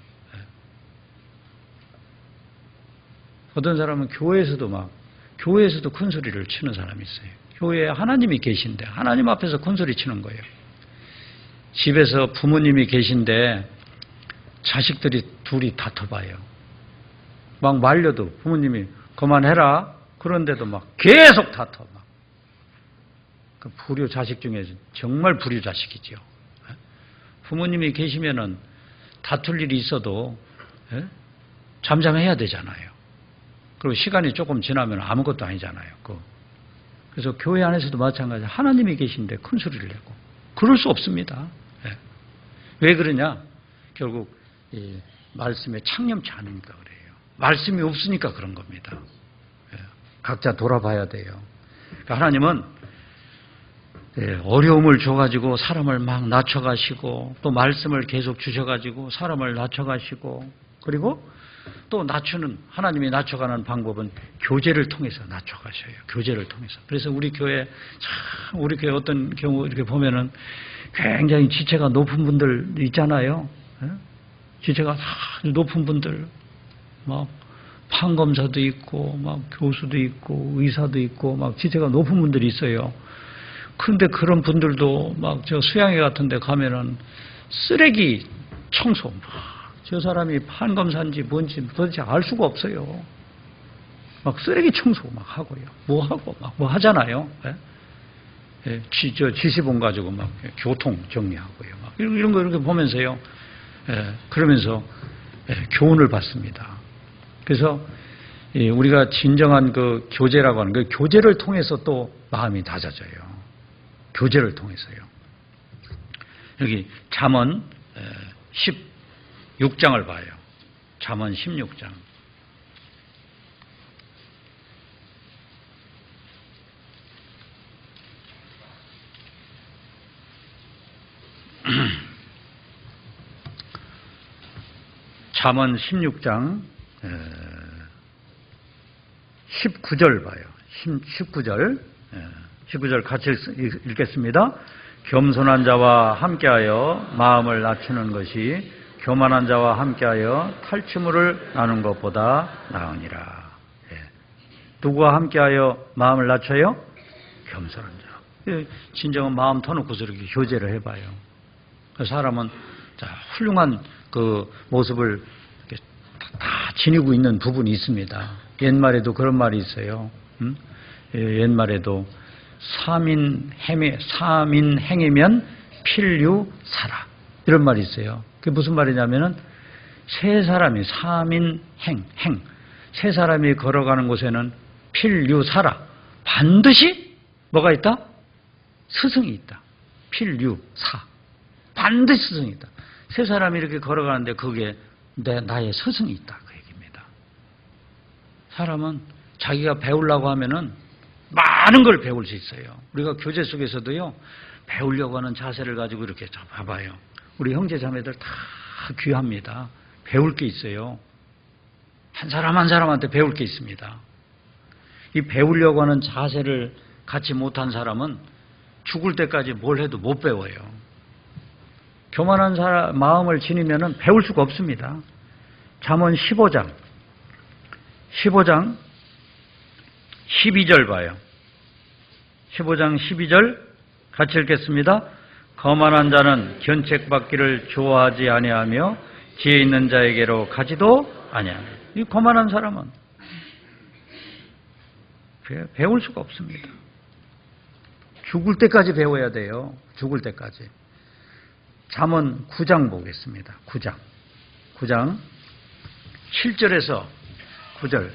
어떤 사람은 교회에서도 큰 소리를 치는 사람이 있어요. 교회에 하나님이 계신데 하나님 앞에서 큰 소리 치는 거예요. 집에서 부모님이 계신데 자식들이 둘이 다퉈봐요. 막 말려도 부모님이 그만해라. 그런데도 막 계속 다퉈. 그 불효 자식 중에 정말 불효 자식이죠. 부모님이 계시면은 다툴 일이 있어도 잠잠해야 되잖아요. 그리고 시간이 조금 지나면 아무것도 아니잖아요. 그래서 교회 안에서도 마찬가지로 하나님이 계신데 큰 소리를 내고 그럴 수 없습니다. 왜 그러냐? 결국 이 말씀에 창념치 않으니까 그래요. 말씀이 없으니까 그런 겁니다. 각자 돌아봐야 돼요. 그러니까 하나님은 어려움을 줘가지고 사람을 막 낮춰가시고 또 말씀을 계속 주셔가지고 사람을 낮춰가시고 그리고 또 낮추는 하나님이 낮춰가는 방법은 교제를 통해서 낮춰가셔요. 교제를 통해서. 그래서 우리 교회 어떤 경우 이렇게 보면은 굉장히 지체가 높은 분들 있잖아요. 지체가 높은 분들 막 판검사도 있고 막 교수도 있고 의사도 있고 막 지체가 높은 분들이 있어요. 그런데 그런 분들도 막 저 수양회 같은 데 가면은 쓰레기 청소 저 사람이 판검사인지 뭔지 도대체 알 수가 없어요. 막 쓰레기 청소 막 하고요. 뭐 하고 막 뭐 하잖아요. 지시본 가지고 막 교통 정리하고요. 막 이런 거 이렇게 보면서요. 그러면서 교훈을 받습니다. 그래서 우리가 진정한 그 교제라고 하는 그 교제를 통해서 또 마음이 낮아져요. 교제를 통해서요. 여기 잠언 16장을 봐요. 잠언 16장. 잠언 16장 19절 봐요. 19절 같이 읽겠습니다. 겸손한 자와 함께하여 마음을 낮추는 것이 교만한 자와 함께하여 탈취물을 나눈 것보다 나으니라. 누구와 함께하여 마음을 낮춰요? 겸손한 자. 진정한 마음 터놓고서 이렇게 교제를 해봐요. 그 사람은 훌륭한 그 모습을 이렇게 다 지니고 있는 부분이 있습니다. 옛말에도 그런 말이 있어요. 옛말에도 사민 행이면 필류사라. 이런 말이 있어요. 그게 무슨 말이냐면은 세 사람이 세 사람이 걸어가는 곳에는 필류사라. 반드시 뭐가 있다? 스승이 있다. 필류사. 반드시 스승이 있다. 세 사람이 이렇게 걸어가는데 거기에 나의 스승이 있다. 그 얘기입니다. 사람은 자기가 배우려고 하면은 많은 걸 배울 수 있어요. 우리가 교제 속에서도요, 배우려고 하는 자세를 가지고 이렇게 봐봐요. 우리 형제 자매들 다 귀합니다. 배울 게 있어요. 한 사람 한 사람한테 배울 게 있습니다. 이 배우려고 하는 자세를 갖지 못한 사람은 죽을 때까지 뭘 해도 못 배워요. 교만한 사람 마음을 지니면은 배울 수가 없습니다. 잠언 15장 12절 봐요. 15장 12절 같이 읽겠습니다. 거만한 자는 견책받기를 좋아하지 아니하며 지혜 있는 자에게로 가지도 아니하며. 이 거만한 사람은 배울 수가 없습니다. 죽을 때까지 배워야 돼요. 죽을 때까지. 잠언 9장 보겠습니다. 9장 7절에서 9절.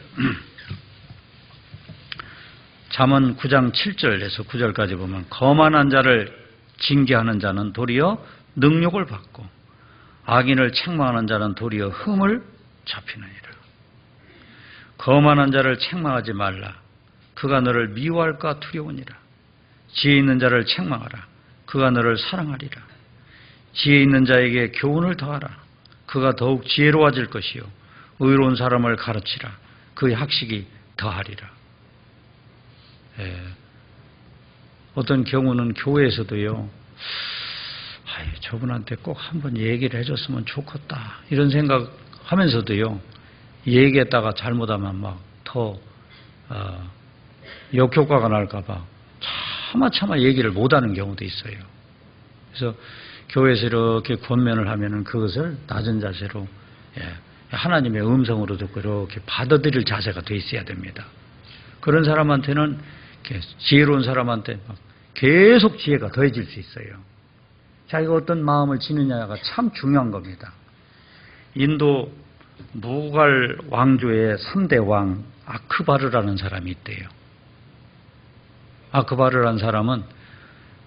잠언 9장 7절에서 9절까지 보면 거만한 자를 징계하는 자는 도리어 능욕을 받고 악인을 책망하는 자는 도리어 흠을 잡히느니라. 거만한 자를 책망하지 말라. 그가 너를 미워할까 두려우니라. 지혜 있는 자를 책망하라. 그가 너를 사랑하리라. 지혜 있는 자에게 교훈을 더하라. 그가 더욱 지혜로워질 것이요 의로운 사람을 가르치라. 그의 학식이 더하리라. 어떤 경우는 교회에서도요, 저분한테 꼭 한번 얘기를 해줬으면 좋겠다 이런 생각하면서도요, 얘기했다가 잘못하면 막 더 역효과가 날까봐 차마 얘기를 못하는 경우도 있어요. 그래서 교회에서 이렇게 권면을 하면은 그것을 낮은 자세로 하나님의 음성으로 듣고 이렇게 받아들일 자세가 돼 있어야 됩니다. 그런 사람한테는 지혜로운 사람한테 계속 지혜가 더해질 수 있어요. 자기가 어떤 마음을 지느냐가 참 중요한 겁니다. 인도 무갈 왕조의 3대 왕 아크바르라는 사람이 있대요. 아크바르라는 사람은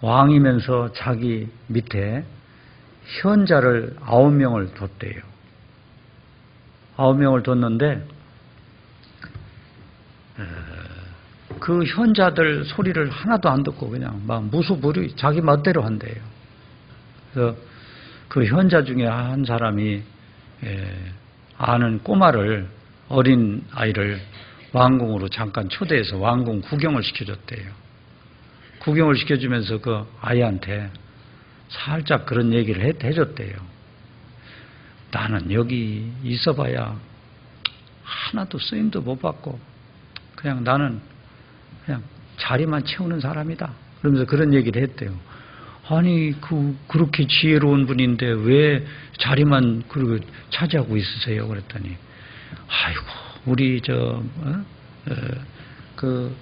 왕이면서 자기 밑에 현자를 9명을 뒀대요. 9명을 뒀는데 그 현자들 소리를 하나도 안 듣고 그냥 막 무수부리 자기 멋대로 한대요. 그래서 그 현자 중에 한 사람이 아는 꼬마를, 어린 아이를 왕궁으로 잠깐 초대해서 왕궁 구경을 시켜줬대요. 구경을 시켜주면서 그 아이한테 살짝 그런 얘기를 해줬대요. 나는 여기 있어봐야 하나도 쓰임도 못 받고 그냥 나는 그냥 자리만 채우는 사람이다. 그러면서 그런 얘기를 했대요. 아니 그렇게 지혜로운 분인데 왜 자리만 그렇게 차지하고 있으세요? 그랬더니 아이고 우리 그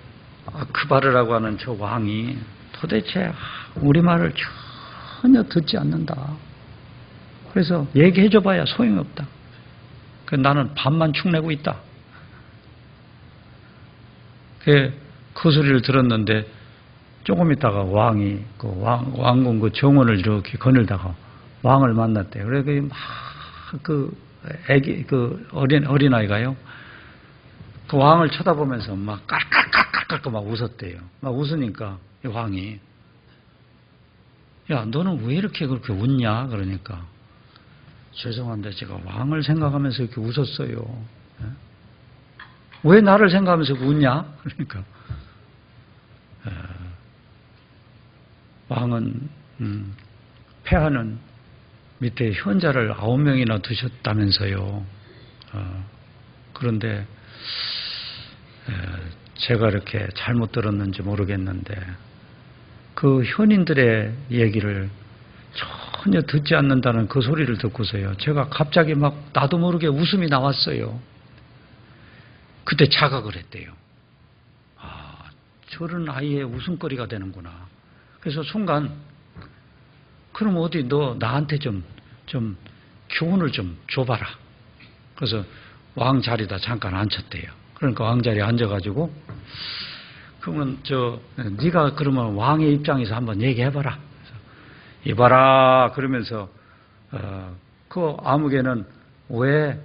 아크바르라고 하는 저 왕이 도대체 우리 말을 전혀 듣지 않는다. 그래서 얘기해줘봐야 소용이 없다. 나는 밥만 축내고 있다. 그 소리를 들었는데 조금 있다가 왕이 왕궁 그 정원을 이렇게 거닐다가 왕을 만났대요. 그래 어린아이가요. 그 왕을 쳐다보면서 막 깔깔깔깔깔 막 웃었대요. 막 웃으니까 이 왕이 야 너는 왜 이렇게 그렇게 웃냐? 그러니까 죄송한데 제가 왕을 생각하면서 이렇게 웃었어요. 왜 나를 생각하면서 웃냐? 그러니까 왕은 폐하는 밑에 현자를 9명이나 두셨다면서요. 그런데 제가 이렇게 잘못 들었는지 모르겠는데 그 현인들의 얘기를 전혀 듣지 않는다는 그 소리를 듣고서요. 제가 갑자기 막 나도 모르게 웃음이 나왔어요. 그때 자각을 했대요. 저런 아이의 웃음거리가 되는구나. 그래서 순간 그럼 어디 너 나한테 좀 교훈을 좀 줘봐라. 그래서 왕 자리다 잠깐 앉혔대요. 그러니까 왕 자리에 앉아가지고 그러면 네가 그러면 왕의 입장에서 한번 얘기해봐라. 그래서 이봐라 그러면서 그 아무개는 왜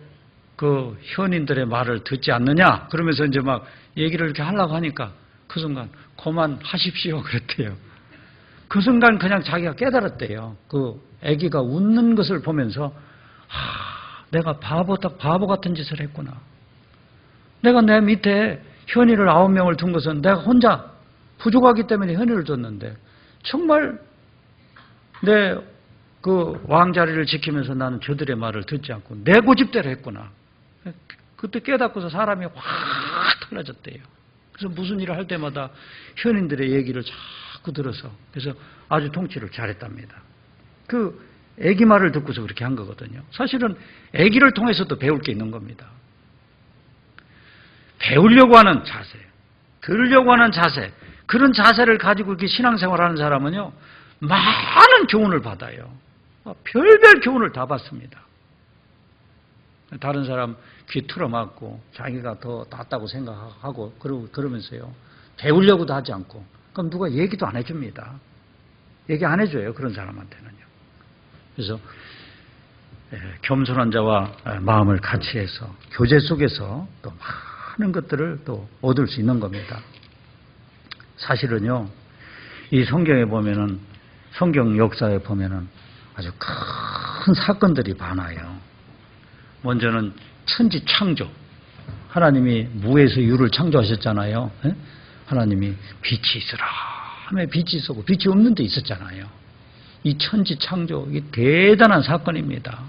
그 현인들의 말을 듣지 않느냐? 그러면서 이제 막 얘기를 이렇게 하려고 하니까 그 순간 그만하십시오 그랬대요. 그 순간 그냥 자기가 깨달았대요. 그 아기가 웃는 것을 보면서 내가 바보 같은 짓을 했구나. 내가 내 밑에 현이를 9명을 둔 것은 내가 혼자 부족하기 때문에 현이를 줬는데 정말 내 그 왕자리를 지키면서 나는 저들의 말을 듣지 않고 내 고집대로 했구나. 그때 깨닫고서 사람이 확 달라졌대요. 그래서 무슨 일을 할 때마다 현인들의 얘기를 자꾸 들어서. 그래서 아주 통치를 잘했답니다. 그 애기 말을 듣고서 그렇게 한 거거든요. 사실은 애기를 통해서도 배울 게 있는 겁니다. 배우려고 하는 자세, 들으려고 하는 자세, 그런 자세를 가지고 이렇게 신앙생활하는 사람은요, 많은 교훈을 받아요. 별별 교훈을 다 받습니다. 다른 사람 귀 틀어막고 자기가 더 낫다고 생각하고 그러면서요, 배우려고도 하지 않고, 그럼 누가 얘기도 안 해줍니다. 얘기 안 해줘요, 그런 사람한테는요. 그래서 겸손한 자와 마음을 같이 해서 교제 속에서 또 많은 것들을 또 얻을 수 있는 겁니다. 사실은요, 이 성경에 보면은, 성경 역사에 보면은 아주 큰 사건들이 많아요. 먼저는 천지 창조. 하나님이 무에서 유를 창조하셨잖아요. 하나님이 빛이 있으라 하면 빛이 있었고, 빛이 없는 데 있었잖아요. 이 천지 창조, 이게 대단한 사건입니다.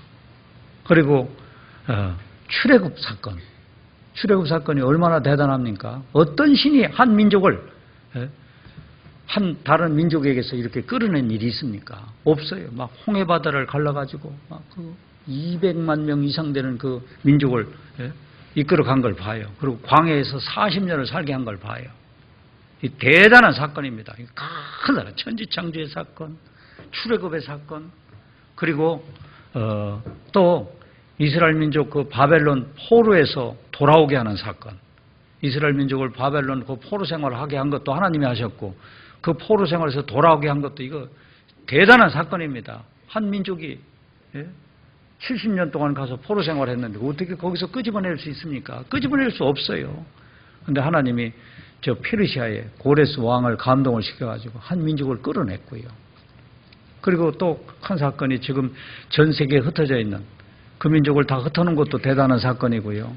그리고 출애굽 사건. 출애굽 사건이 얼마나 대단합니까? 어떤 신이 한 민족을 한 다른 민족에게서 이렇게 끌어낸 일이 있습니까? 없어요. 막 홍해 바다를 갈라가지고 막 그 200만 명 이상 되는 그 민족을 이끌어간 걸 봐요. 그리고 광야에서 40년을 살게 한 걸 봐요. 이 대단한 사건입니다. 큰 사건, 천지창조의 사건, 출애굽의 사건, 그리고 또 이스라엘 민족 그 바벨론 포로에서 돌아오게 하는 사건. 이스라엘 민족을 바벨론 그 포로 생활을 하게 한 것도 하나님이 하셨고, 그 포로 생활에서 돌아오게 한 것도 이거 대단한 사건입니다. 한 민족이 70년 동안 가서 포로 생활을 했는데 어떻게 거기서 끄집어낼 수 있습니까? 끄집어낼 수 없어요. 그런데 하나님이 저 페르시아의 고레스 왕을 감동을 시켜가지고 한 민족을 끌어냈고요. 그리고 또 큰 사건이 지금 전 세계에 흩어져 있는 그 민족을 다 흩어놓은 것도 대단한 사건이고요.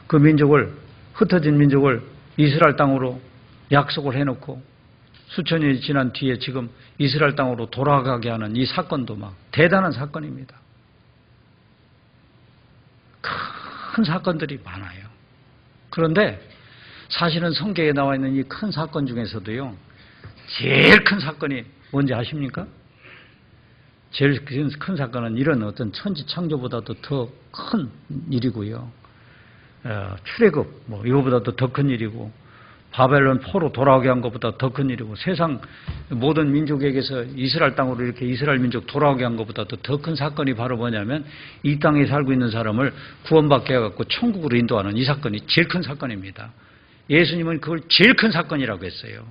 그 민족을, 흩어진 민족을 이스라엘 땅으로 약속을 해놓고 수천 년이 지난 뒤에 지금 이스라엘 땅으로 돌아가게 하는 이 사건도 막 대단한 사건입니다. 큰 사건들이 많아요. 그런데 사실은 성경에 나와 있는 이 큰 사건 중에서도요, 제일 큰 사건이 뭔지 아십니까? 제일 큰 사건은 이런 어떤 천지 창조보다도 더 큰 일이고요. 출애굽, 이거보다도 더 큰 일이고, 바벨론 포로 돌아오게 한 것보다 더 큰 일이고, 세상 모든 민족에게서 이스라엘 땅으로 이렇게 이스라엘 민족 돌아오게 한 것보다도 더 큰 사건이 바로 뭐냐면, 이 땅에 살고 있는 사람을 구원받게 해갖고 천국으로 인도하는 이 사건이 제일 큰 사건입니다. 예수님은 그걸 제일 큰 사건이라고 했어요.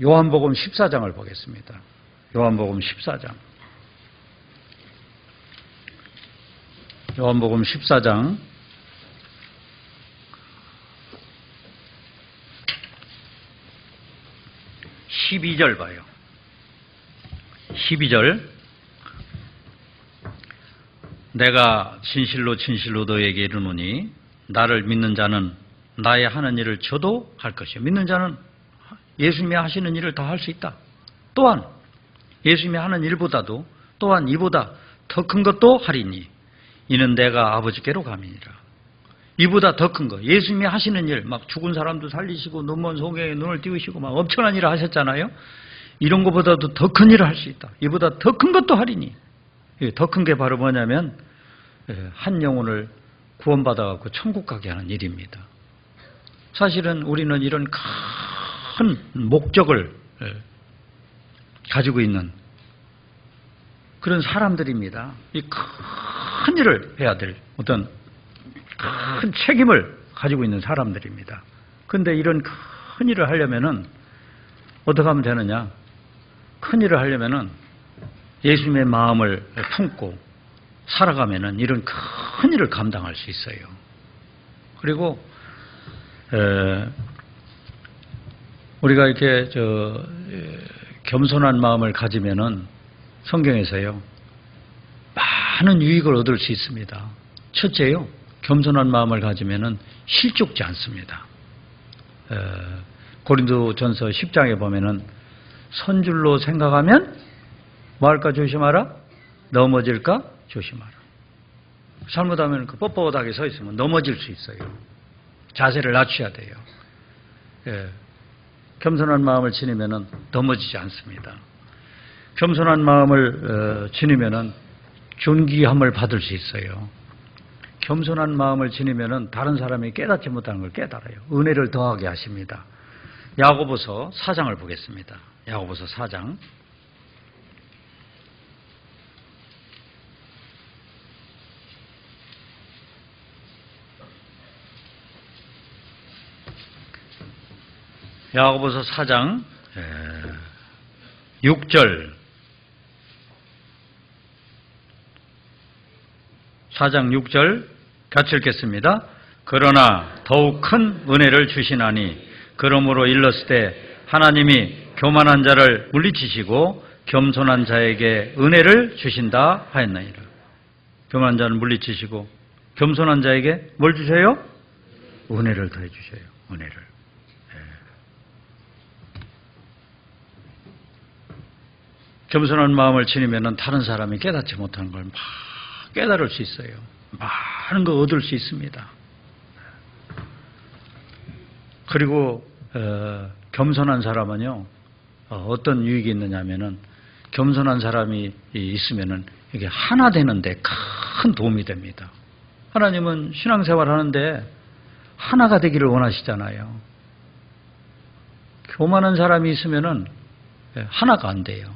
요한복음 14장을 보겠습니다. 요한복음 14장. 요한복음 14장 12절 봐요. 12절. 내가 진실로 진실로 너에게 이르노니 나를 믿는 자는 나의 하는 일을 저도 할 것이요. 믿는 자는 예수님이 하시는 일을 다 할 수 있다. 또한 예수님이 하는 일보다도 또한 이보다 더 큰 것도 하리니 이는 내가 아버지께로 감이니라. 이보다 더 큰 거, 예수님이 하시는 일, 막 죽은 사람도 살리시고 눈먼 소경에 눈을 띄우시고 막 엄청난 일을 하셨잖아요. 이런 것보다도 더 큰 일을 할 수 있다. 이보다 더 큰 것도 하리니. 더 큰 게 바로 뭐냐면 한 영혼을 구원받아갖고 천국 가게 하는 일입니다. 사실은 우리는 이런 큰 목적을 가지고 있는 그런 사람들입니다. 이 큰 일을 해야 될 어떤 큰 책임을 가지고 있는 사람들입니다. 그런데 이런 큰 일을 하려면은 어떻게 하면 되느냐? 큰 일을 하려면은 예수님의 마음을 품고 살아가면은 이런 큰 일을 감당할 수 있어요. 그리고 우리가 이렇게 겸손한 마음을 가지면은 성경에서요 많은 유익을 얻을 수 있습니다. 첫째요, 겸손한 마음을 가지면은 실족지 않습니다. 고린도전서 10장에 보면은 선줄로 생각하면 뭐 할까 조심하라? 넘어질까 조심하라. 잘못하면 그 뻣뻣하게 서 있으면 넘어질 수 있어요. 자세를 낮춰야 돼요. 겸손한 마음을 지니면은 넘어지지 않습니다. 겸손한 마음을 지니면은 존귀함을 받을 수 있어요. 겸손한 마음을 지니면은 다른 사람이 깨닫지 못하는 걸 깨달아요. 은혜를 더하게 하십니다. 야고보서 4장을 보겠습니다. 야고보서 4장. 야고보서 4장 6절 4장 6절 같이 읽겠습니다. 그러나 더욱 큰 은혜를 주시나니 그러므로 일렀으되 하나님이 교만한 자를 물리치시고 겸손한 자에게 은혜를 주신다 하였나이다. 교만한 자를 물리치시고 겸손한 자에게 뭘 주셔요? 은혜를 더해 주셔요. 은혜를. 겸손한 마음을 지니면 다른 사람이 깨닫지 못하는 걸 막 깨달을 수 있어요. 많은 거 얻을 수 있습니다. 그리고 겸손한 사람은요, 어떤 유익이 있느냐면은 겸손한 사람이 있으면은 이게 하나 되는데 큰 도움이 됩니다. 하나님은 신앙생활 하는데 하나가 되기를 원하시잖아요. 교만한 사람이 있으면은 하나가 안 돼요.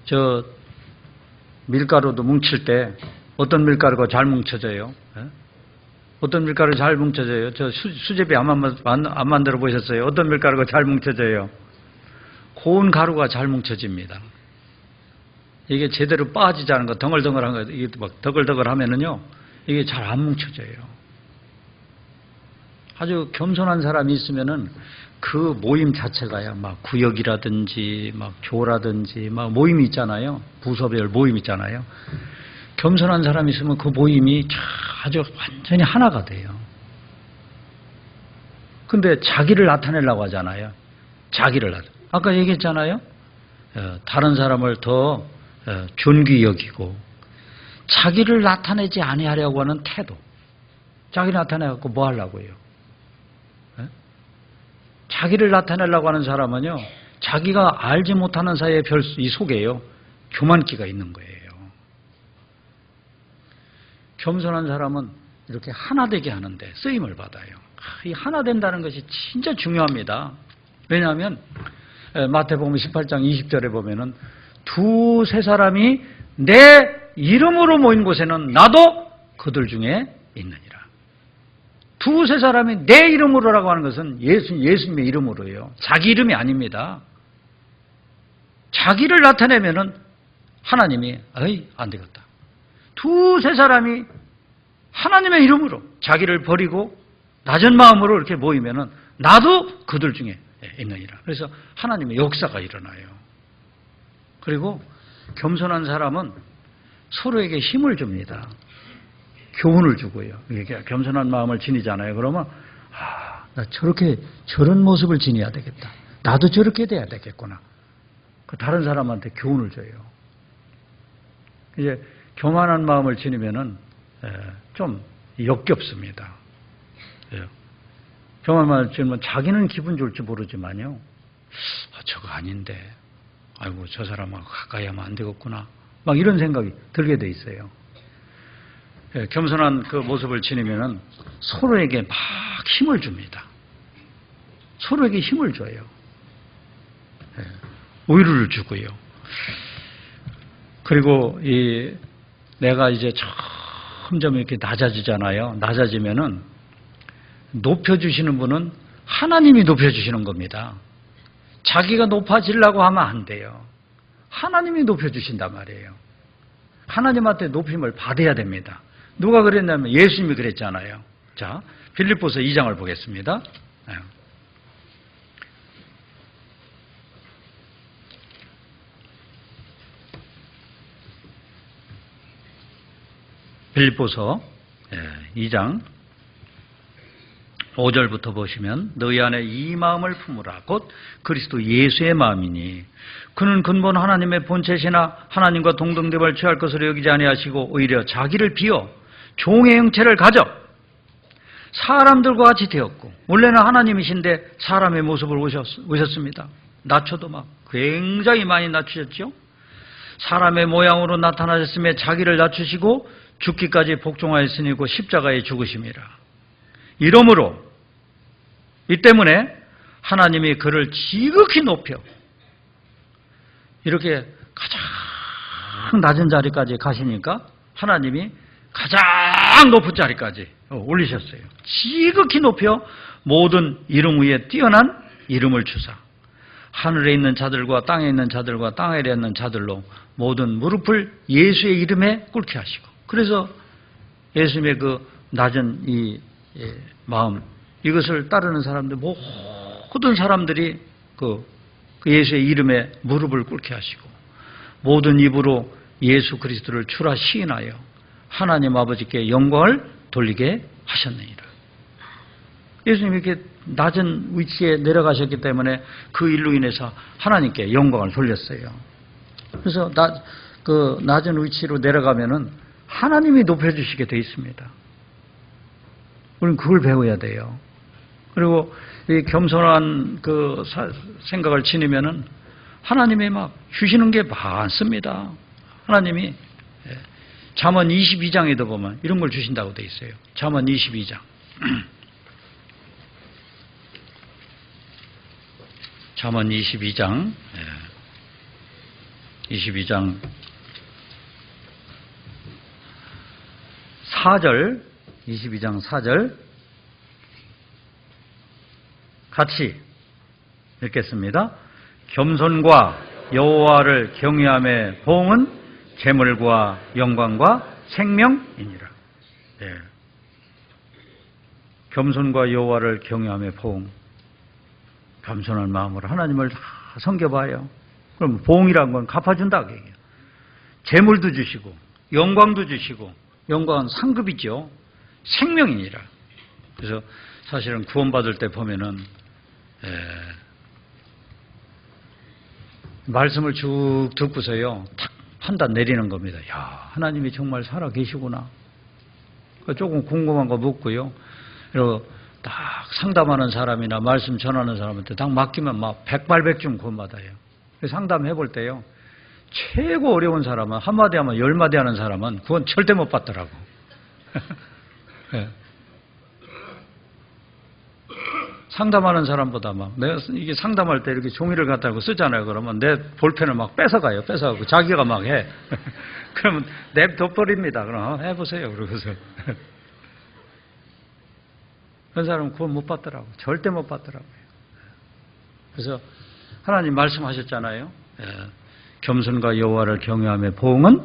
저 밀가루도 뭉칠 때 어떤 밀가루가 잘 뭉쳐져요? 어떤 밀가루 잘 뭉쳐져요? 저 수제비 안 만들어 보셨어요? 어떤 밀가루가 잘 뭉쳐져요? 고운 가루가 잘 뭉쳐집니다. 이게 제대로 빠지지 않은 거, 덩글덩글한 거, 이게 막 더글더글 하면은요, 이게 잘 안 뭉쳐져요. 아주 겸손한 사람이 있으면은 그 모임 자체가요, 막 구역이라든지, 막 조라든지, 막 모임이 있잖아요. 부서별 모임 있잖아요. 겸손한 사람이 있으면 그 모임이 아주 완전히 하나가 돼요. 근데 자기를 나타내려고 하잖아요. 아까 얘기했잖아요. 다른 사람을 더 존귀 여기고, 자기를 나타내지 아니하려고 하는 태도. 자기 나타내갖고 뭐 하려고요? 자기를 나타내려고 하는 사람은요, 자기가 알지 못하는 사이에 이 속에요, 교만기가 있는 거예요. 겸손한 사람은 이렇게 하나 되게 하는데 쓰임을 받아요. 이 하나 된다는 것이 진짜 중요합니다. 왜냐하면 마태복음 18장 20절에 보면은 두세 사람이 내 이름으로 모인 곳에는 나도 그들 중에 있느니라. 두세 사람이 내 이름으로라고 하는 것은 예수님의 이름으로예요. 자기 이름이 아닙니다. 자기를 나타내면은 하나님이 안 되겠다. 두세 사람이 하나님의 이름으로 자기를 버리고 낮은 마음으로 이렇게 모이면은 나도 그들 중에 있느니라. 그래서 하나님의 역사가 일어나요. 그리고 겸손한 사람은 서로에게 힘을 줍니다. 교훈을 주고요. 이게 겸손한 마음을 지니잖아요. 그러면 나 저런 모습을 지녀야 되겠다. 나도 저렇게 돼야 되겠구나. 다른 사람한테 교훈을 줘요. 이제 교만한 마음을 지니면은 좀 역겹습니다. 교만한 마음을 지니면 자기는 기분 좋을지 모르지만요. 저거 아닌데, 아이고 저 사람하고 가까이 하면 안 되겠구나. 막 이런 생각이 들게 돼 있어요. 겸손한 그 모습을 지니면은 서로에게 막 힘을 줍니다. 서로에게 힘을 줘요. 위로를 주고요. 그리고 내가 이제 점점 이렇게 낮아지잖아요. 낮아지면은 높여주시는 분은 하나님이 높여주시는 겁니다. 자기가 높아지려고 하면 안 돼요. 하나님이 높여주신단 말이에요. 하나님한테 높임을 받아야 됩니다. 누가 그랬냐면 예수님이 그랬잖아요. 자, 빌립보서 2장을 보겠습니다. 빌립보서 2장 5절부터 보시면 너희 안에 이 마음을 품으라. 곧 그리스도 예수의 마음이니 그는 근본 하나님의 본체시나 하나님과 동등됨을 취할 것으로 여기지 아니하시고 오히려 자기를 비워 종의 형체를 가져 사람들과 같이 되었고, 원래는 하나님이신데 사람의 모습을 오셨습니다. 낮춰도 막 굉장히 많이 낮추셨죠. 사람의 모양으로 나타나셨으며 자기를 낮추시고 죽기까지 복종하였으니 그 십자가에 죽으심이라. 이러므로 이 때문에 하나님이 그를 지극히 높여 이렇게 가장 낮은 자리까지 가시니까 하나님이 가장 높은 자리까지 올리셨어요. 지극히 높여 모든 이름 위에 뛰어난 이름을 주사 하늘에 있는 자들과 땅에 있는 자들과 땅에 있는 자들로 모든 무릎을 예수의 이름에 꿇게 하시고, 그래서 예수님의 그 낮은 이 마음, 이것을 따르는 사람들, 모든 사람들이 그 예수의 이름에 무릎을 꿇게 하시고 모든 입으로 예수 그리스도를 주라 시인하여 하나님 아버지께 영광을 돌리게 하셨느니라. 예수님이 이렇게 낮은 위치에 내려가셨기 때문에 그 일로 인해서 하나님께 영광을 돌렸어요. 그래서 그 낮은 위치로 내려가면은 하나님이 높여주시게 돼 있습니다. 우리는 그걸 배워야 돼요. 그리고 이 겸손한 그 생각을 지니면은 하나님이 막 주시는 게 많습니다. 하나님이 잠언 22장에도 보면 이런 걸 주신다고 돼 있어요. 잠언 22장. 잠언 22장. 22장 4절. 22장 4절. 같이 읽겠습니다. 겸손과 여호와를 경외함의 보응은 재물과 영광과 생명이니라. 네. 겸손과 여호와를 경외함의 보응. 겸손한 마음으로 하나님을 다 섬겨봐요. 그럼 보응이란 건 갚아준다 그 얘기예요. 재물도 주시고 영광도 주시고, 영광은 상급이죠. 생명이니라. 그래서 사실은 구원받을 때 보면은 말씀을 쭉 듣고서요, 탁 판단 내리는 겁니다. 야, 하나님이 정말 살아 계시구나. 조금 궁금한 거 묻고요. 그리고 딱 상담하는 사람이나 말씀 전하는 사람한테 딱 맡기면 막 백발백중 구원받아요. 상담해 볼 때요, 최고 어려운 사람은 한마디 하면 10마디 하는 사람은 구원 절대 못 받더라고. 네. 상담하는 사람보다 막, 내가 이게 상담할 때 이렇게 종이를 갖다가 쓰잖아요. 그러면 내 볼펜을 막 뺏어가요. 뺏어가고 자기가 막 해. 그러면 냅둬버립니다. 그럼 해보세요. 그러고서. 그런 사람은 구원 못 받더라고. 절대 못 받더라고요. 그래서 하나님 말씀하셨잖아요. 겸손과 여호와를 경외함의 보응은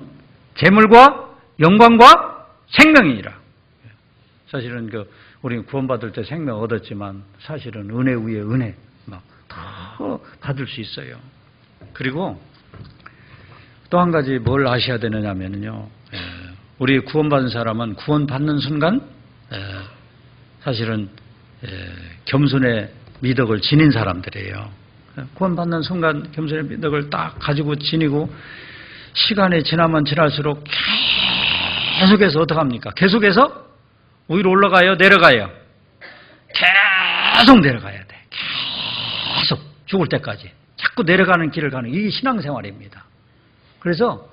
재물과 영광과 생명이니라. 사실은 우리는 구원받을 때 생명 얻었지만 사실은 은혜 위에 은혜 막 더 받을 수 있어요. 그리고 또 한 가지 뭘 아셔야 되느냐면요, 우리 구원받은 사람은 구원받는 순간 사실은 겸손의 미덕을 지닌 사람들이에요. 구원받는 순간 겸손의 미덕을 딱 가지고 지니고 시간이 지나면 지날수록 계속해서 어떡합니까? 계속해서 위로 올라가요? 내려가요? 계속 내려가야 돼. 계속 죽을 때까지. 자꾸 내려가는 길을 가는 이게 신앙생활입니다. 그래서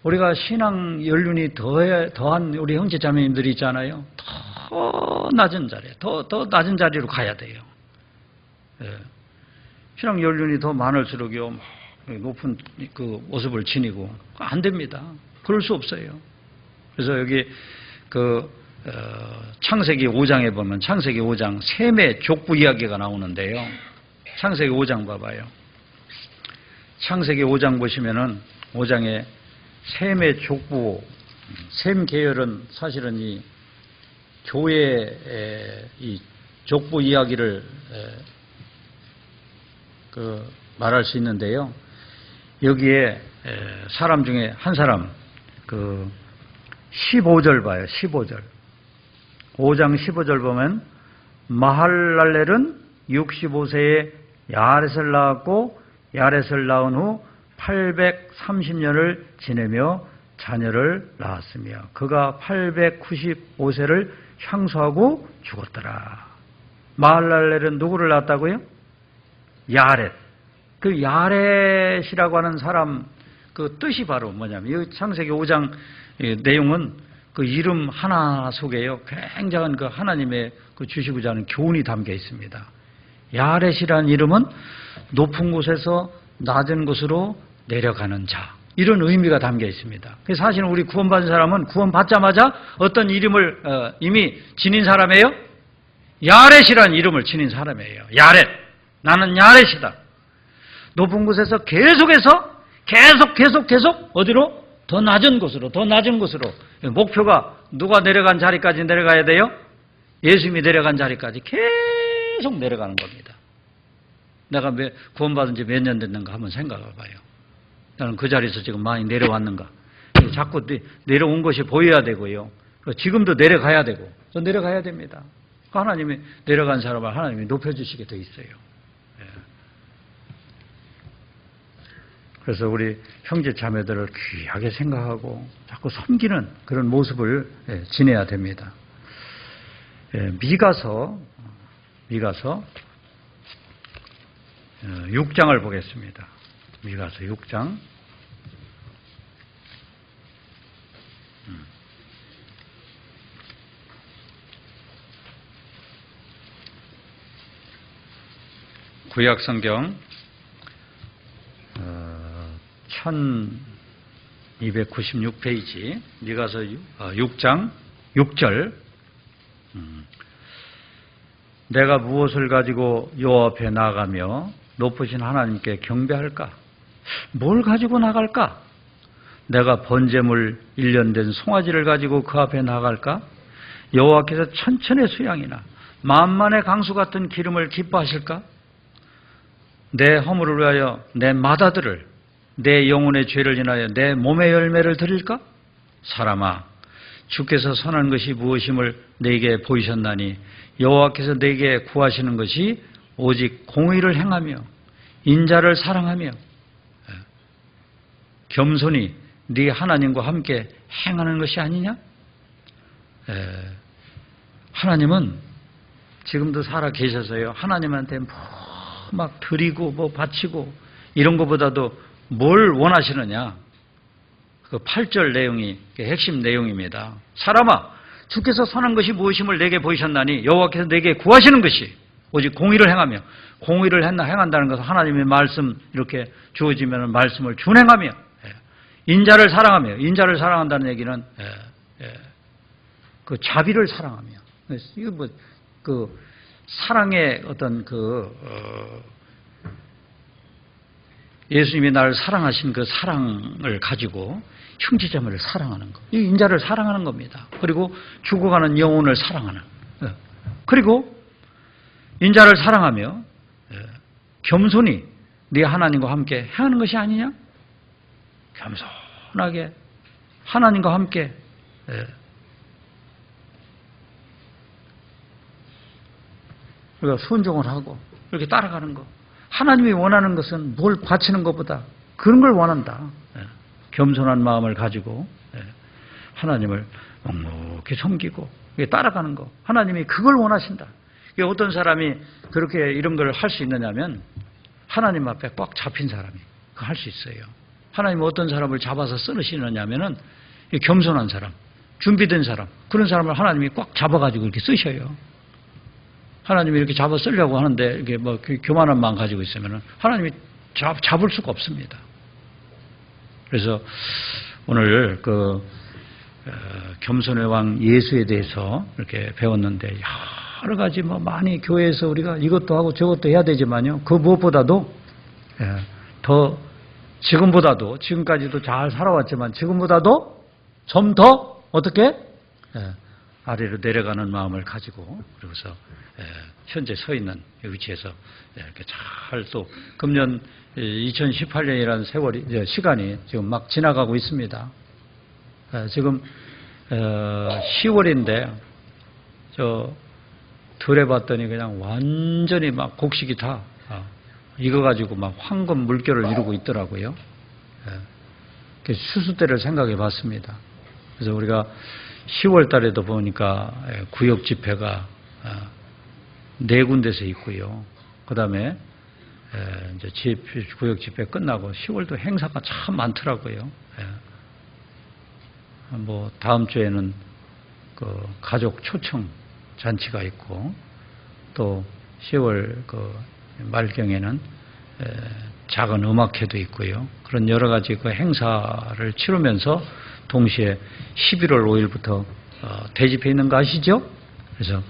우리가 신앙 연륜이 더한 우리 형제 자매님들이 있잖아요. 더 낮은 자리에, 더 낮은 자리로 가야 돼요. 신앙 연륜이 더 많을수록요, 높은 그 모습을 지니고 안 됩니다. 그럴 수 없어요. 그래서 여기 창세기 5장에 보면 창세기 5장 셈의 족부 이야기가 나오는데요. 창세기 5장 봐봐요. 창세기 5장 보시면은 5장에 셈의 족부, 셈 계열은 사실은 이 교회의 이 족부 이야기를 말할 수 있는데요. 여기에 사람 중에 한 사람 15절 봐요. 15절. 5장 15절 보면 마할랄렐은 65세에 야렛을 낳았고 야렛을 낳은 후 830년을 지내며 자녀를 낳았으며 그가 895세를 향수하고 죽었더라. 마할랄렐은 누구를 낳았다고요? 야렛. 그 야렛이라고 하는 사람 그 뜻이 바로 뭐냐면 이 창세기 5장 내용은 그 이름 하나 속에요 굉장한 그 하나님의 그 주시고자 하는 교훈이 담겨 있습니다. 야렛이라는 이름은 높은 곳에서 낮은 곳으로 내려가는 자, 이런 의미가 담겨 있습니다. 그래서 사실은 우리 구원받은 사람은 구원받자마자 어떤 이름을 이미 지닌 사람이에요? 야렛이라는 이름을 지닌 사람이에요. 야렛. 나는 야렛이다. 높은 곳에서 계속해서 계속 어디로? 더 낮은 곳으로. 목표가 누가 내려간 자리까지 내려가야 돼요? 예수님이 내려간 자리까지 계속 내려가는 겁니다. 내가 구원받은 지 몇 년 됐는가 한번 생각해 봐요. 나는 그 자리에서 지금 많이 내려왔는가. 자꾸 내려온 것이 보여야 되고요. 지금도 내려가야 되고, 또 내려가야 됩니다. 하나님이 내려간 사람을 하나님이 높여주시게 돼 있어요. 그래서 우리 형제 자매들을 귀하게 생각하고 자꾸 섬기는 그런 모습을 지내야 됩니다. 미가서 6장을 보겠습니다. 미가서 6장. 구약성경 1296페이지 미가서 6장 6절. 내가 무엇을 가지고 여호와 앞에 나가며 높으신 하나님께 경배할까? 뭘 가지고 나갈까? 내가 번제물 1년 된 송아지를 가지고 그 앞에 나갈까? 여호와께서 천천의 수양이나 만만의 강수 같은 기름을 기뻐하실까? 내 허물을 위하여 내 맏아들을, 내 영혼의 죄를 인하여 내 몸의 열매를 드릴까? 사람아, 주께서 선한 것이 무엇임을 내게 보이셨나니 여호와께서 내게 구하시는 것이 오직 공의를 행하며 인자를 사랑하며 겸손히 네 하나님과 함께 행하는 것이 아니냐? 하나님은 지금도 살아 계셔서요. 하나님한테 막 드리고 뭐 바치고 이런 것보다도 뭘 원하시느냐? 그 8절 내용이 핵심 내용입니다. 사람아, 주께서 선한 것이 무엇임을 내게 보이셨나니 여호와께서 내게 구하시는 것이 오직 공의를 행하며, 공의를 행한다는 것은 하나님의 말씀 이렇게 주어지면 말씀을 준행하며 인자를 사랑하며, 인자를 사랑한다는 얘기는 그 자비를 사랑하며, 이거 뭐 그 사랑의 어떤 예수님이 나를 사랑하신 그 사랑을 가지고 형제자매를 사랑하는 것, 이 인자를 사랑하는 겁니다. 그리고 죽어가는 영혼을 사랑하는, 그리고 인자를 사랑하며 겸손히 네 하나님과 함께 행하는 것이 아니냐? 겸손하게 하나님과 함께 우리가 순종을 하고 이렇게 따라가는 것. 하나님이 원하는 것은 뭘 바치는 것보다 그런 걸 원한다. 겸손한 마음을 가지고 하나님을 묵묵히 섬기고 따라가는 것. 하나님이 그걸 원하신다. 어떤 사람이 그렇게 이런 걸 할 수 있느냐면 하나님 앞에 꽉 잡힌 사람이 그거 할 수 있어요. 하나님은 어떤 사람을 잡아서 쓰시느냐면은 겸손한 사람, 준비된 사람, 그런 사람을 하나님이 꽉 잡아가지고 이렇게 쓰셔요. 하나님이 이렇게 잡아 쓰려고 하는데 이게 뭐 교만한 마음 가지고 있으면은 하나님이 잡을 수가 없습니다. 그래서 오늘 겸손의 왕 예수에 대해서 이렇게 배웠는데 여러 가지 뭐 많이 교회에서 우리가 이것도 하고 저것도 해야 되지만요. 그 무엇보다도 더 지금보다도 지금까지도 잘 살아왔지만 지금보다도 좀 더 어떻게 아래로 내려가는 마음을 가지고 그러고서 현재 서 있는 위치에서 이렇게 잘 또 금년 2018년이라는 세월이 시간이 지금 막 지나가고 있습니다. 지금 10월인데 저 들여봤더니 그냥 완전히 막 곡식이 다 익어가지고 막 황금 물결을 이루고 있더라고요. 수수대를 생각해 봤습니다. 그래서 우리가 10월 달에도 보니까 구역 집회가 4군데서 있고요. 그 다음에 이제 구역 집회 끝나고 10월도 행사가 참 많더라고요. 뭐 다음 주에는 그 가족 초청 잔치가 있고 또 10월 그 말경에는 작은 음악회도 있고요. 그런 여러 가지 그 행사를 치르면서 동시에 11월 5일부터 대집회 있는 거 아시죠? 그래서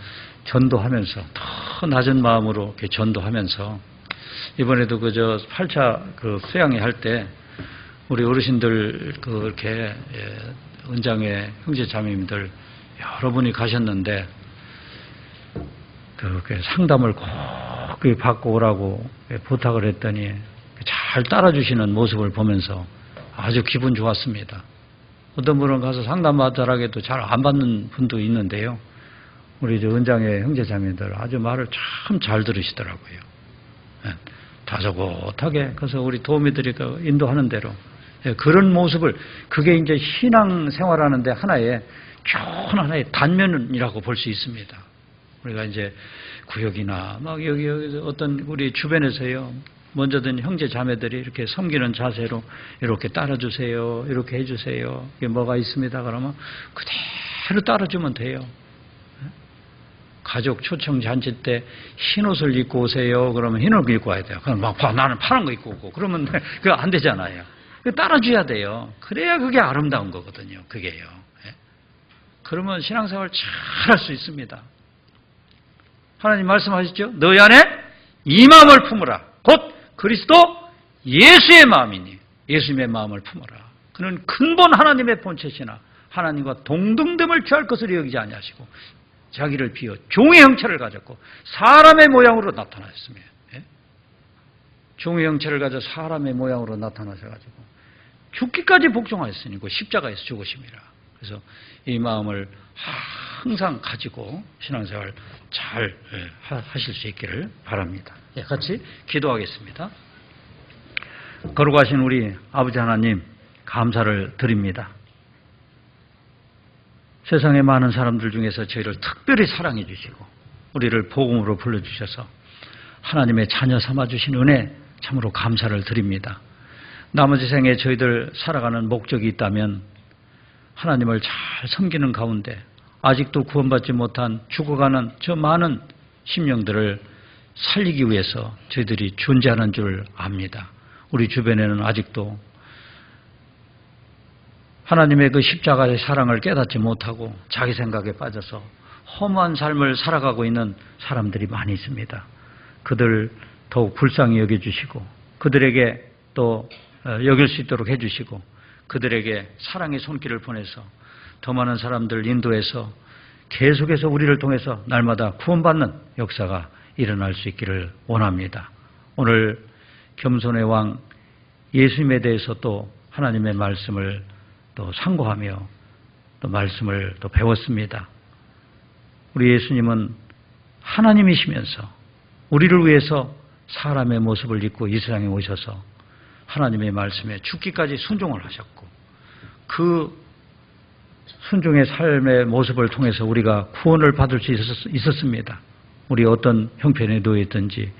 전도하면서 더 낮은 마음으로 이렇게 전도하면서 이번에도 그저 8차 그 수양회 할 때 우리 어르신들 그렇게 은장회 형제 자매님들 여러분이 가셨는데 그 상담을 꼭 받고 오라고 부탁을 했더니 잘 따라주시는 모습을 보면서 아주 기분 좋았습니다. 어떤 분은 가서 상담받으라고 잘 안 받는 분도 있는데요. 우리 은장회 형제자매들 아주 말을 참 잘 들으시더라고요. 다소곳하게 그래서 우리 도우미들이 인도하는 대로 그런 모습을 그게 이제 신앙 생활하는데 좋은 하나의 단면이라고 볼 수 있습니다. 우리가 이제 구역이나 막 여기 어떤 우리 주변에서요. 먼저든 형제 자매들이 이렇게 섬기는 자세로 이렇게 따라주세요. 이렇게 해주세요. 이게 뭐가 있습니다. 그러면 그대로 따라주면 돼요. 가족 초청 잔치 때 흰옷을 입고 오세요. 그러면 흰옷 입고 와야 돼요. 그럼 막 나는 파란 거 입고 오고 그러면 그거 안 되잖아요. 따라줘야 돼요. 그래야 그게 아름다운 거거든요. 그게요. 그러면 신앙생활 잘 할 수 있습니다. 하나님 말씀하셨죠? 너희 안에 이 마음을 품으라. 곧 그리스도 예수의 마음이니 예수님의 마음을 품어라. 그는 근본 하나님의 본체시나 하나님과 동등됨을 취할 것을 여기지 아니하시고 자기를 비워 종의 형체를 가졌고 사람의 모양으로 나타나셨으며 종의 형체를 가져 사람의 모양으로 나타나셔가지고 죽기까지 복종하였으니 그 십자가에서 죽으심이라. 그래서 이 마음을 항상 가지고 신앙생활 잘 하실 수 있기를 바랍니다. 같이 기도하겠습니다. 거룩하신 우리 아버지 하나님 감사를 드립니다. 세상의 많은 사람들 중에서 저희를 특별히 사랑해 주시고 우리를 복음으로 불러주셔서 하나님의 자녀 삼아주신 은혜 참으로 감사를 드립니다. 나머지 생에 저희들 살아가는 목적이 있다면 하나님을 잘 섬기는 가운데 아직도 구원받지 못한 죽어가는 저 많은 심령들을 살리기 위해서 저희들이 존재하는 줄 압니다. 우리 주변에는 아직도 하나님의 그 십자가의 사랑을 깨닫지 못하고 자기 생각에 빠져서 허무한 삶을 살아가고 있는 사람들이 많이 있습니다. 그들 더욱 불쌍히 여겨주시고 그들에게 또 여길 수 있도록 해주시고 그들에게 사랑의 손길을 보내서 더 많은 사람들 인도해서 계속해서 우리를 통해서 날마다 구원받는 역사가 일어날 수 있기를 원합니다. 오늘 겸손의 왕 예수님에 대해서 또 하나님의 말씀을 또 상고하며 또 말씀을 또 배웠습니다. 우리 예수님은 하나님이시면서 우리를 위해서 사람의 모습을 입고 이 세상에 오셔서 하나님의 말씀에 죽기까지 순종을 하셨고 그 순종의 삶의 모습을 통해서 우리가 구원을 받을 수 있었습니다. 우리 어떤 형편에 놓여 있든지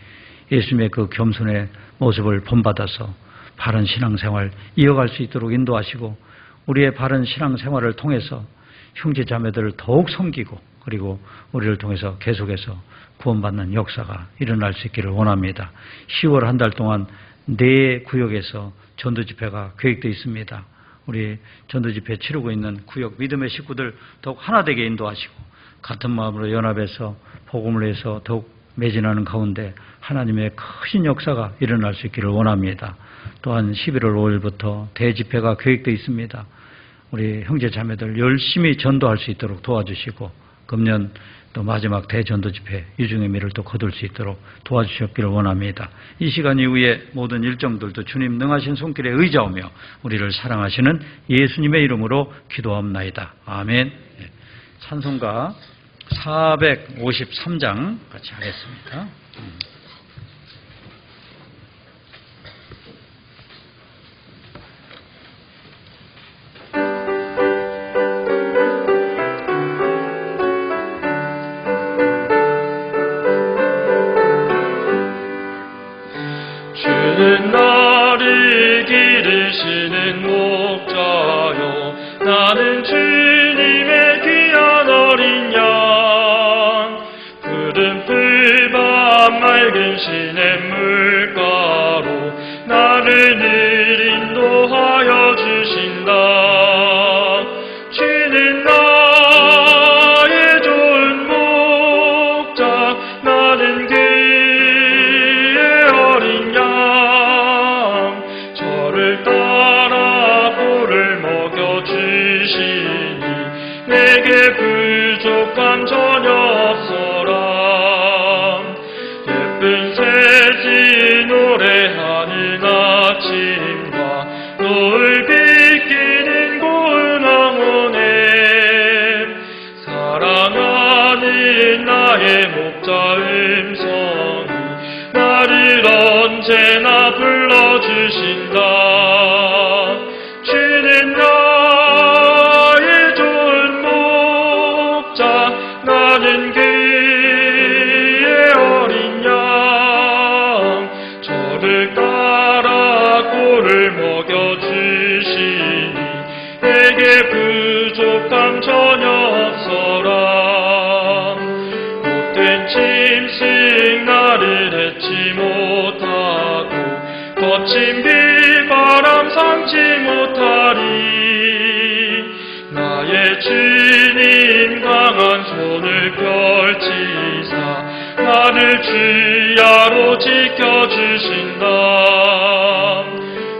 예수님의 그 겸손의 모습을 본받아서 바른 신앙생활 이어갈 수 있도록 인도하시고 우리의 바른 신앙생활을 통해서 형제 자매들을 더욱 섬기고 그리고 우리를 통해서 계속해서 구원받는 역사가 일어날 수 있기를 원합니다. 10월 한 달 동안 4구역에서 전도집회가 계획되어 있습니다. 우리 전도집회 치르고 있는 구역 믿음의 식구들 더욱 하나되게 인도하시고 같은 마음으로 연합해서 복음을 해서 더욱 매진하는 가운데 하나님의 크신 역사가 일어날 수 있기를 원합니다. 또한 11월 5일부터 대집회가 계획되어 있습니다. 우리 형제 자매들 열심히 전도할 수 있도록 도와주시고 금년 또 마지막 대전도 집회 유중의 미를 또 거둘 수 있도록 도와주셨기를 원합니다. 이 시간 이후에 모든 일정들도 주님 능하신 손길에 의지하며 우리를 사랑하시는 예수님의 이름으로 기도합나이다. 아멘. 찬송가 453장 같이 하겠습니다. 내게 부족한 저녁서라. 예쁜 새지 노래하는 아침과 노을 비키는 고운 황혼에 사랑하는 나의 목자 음성이 나를 언제나 불러주신다. 주는 나의 좋은 목자, 나는 그의 어린 양. 저를 따라 꼴을 먹여주시니 내게 부족한 저녁서라. 못된 짐승 나를 해치 못하고 거친 비바람 삼지 못하리. 나의 주님 강한 손을 펼치사 나를 주야로 지켜주신다.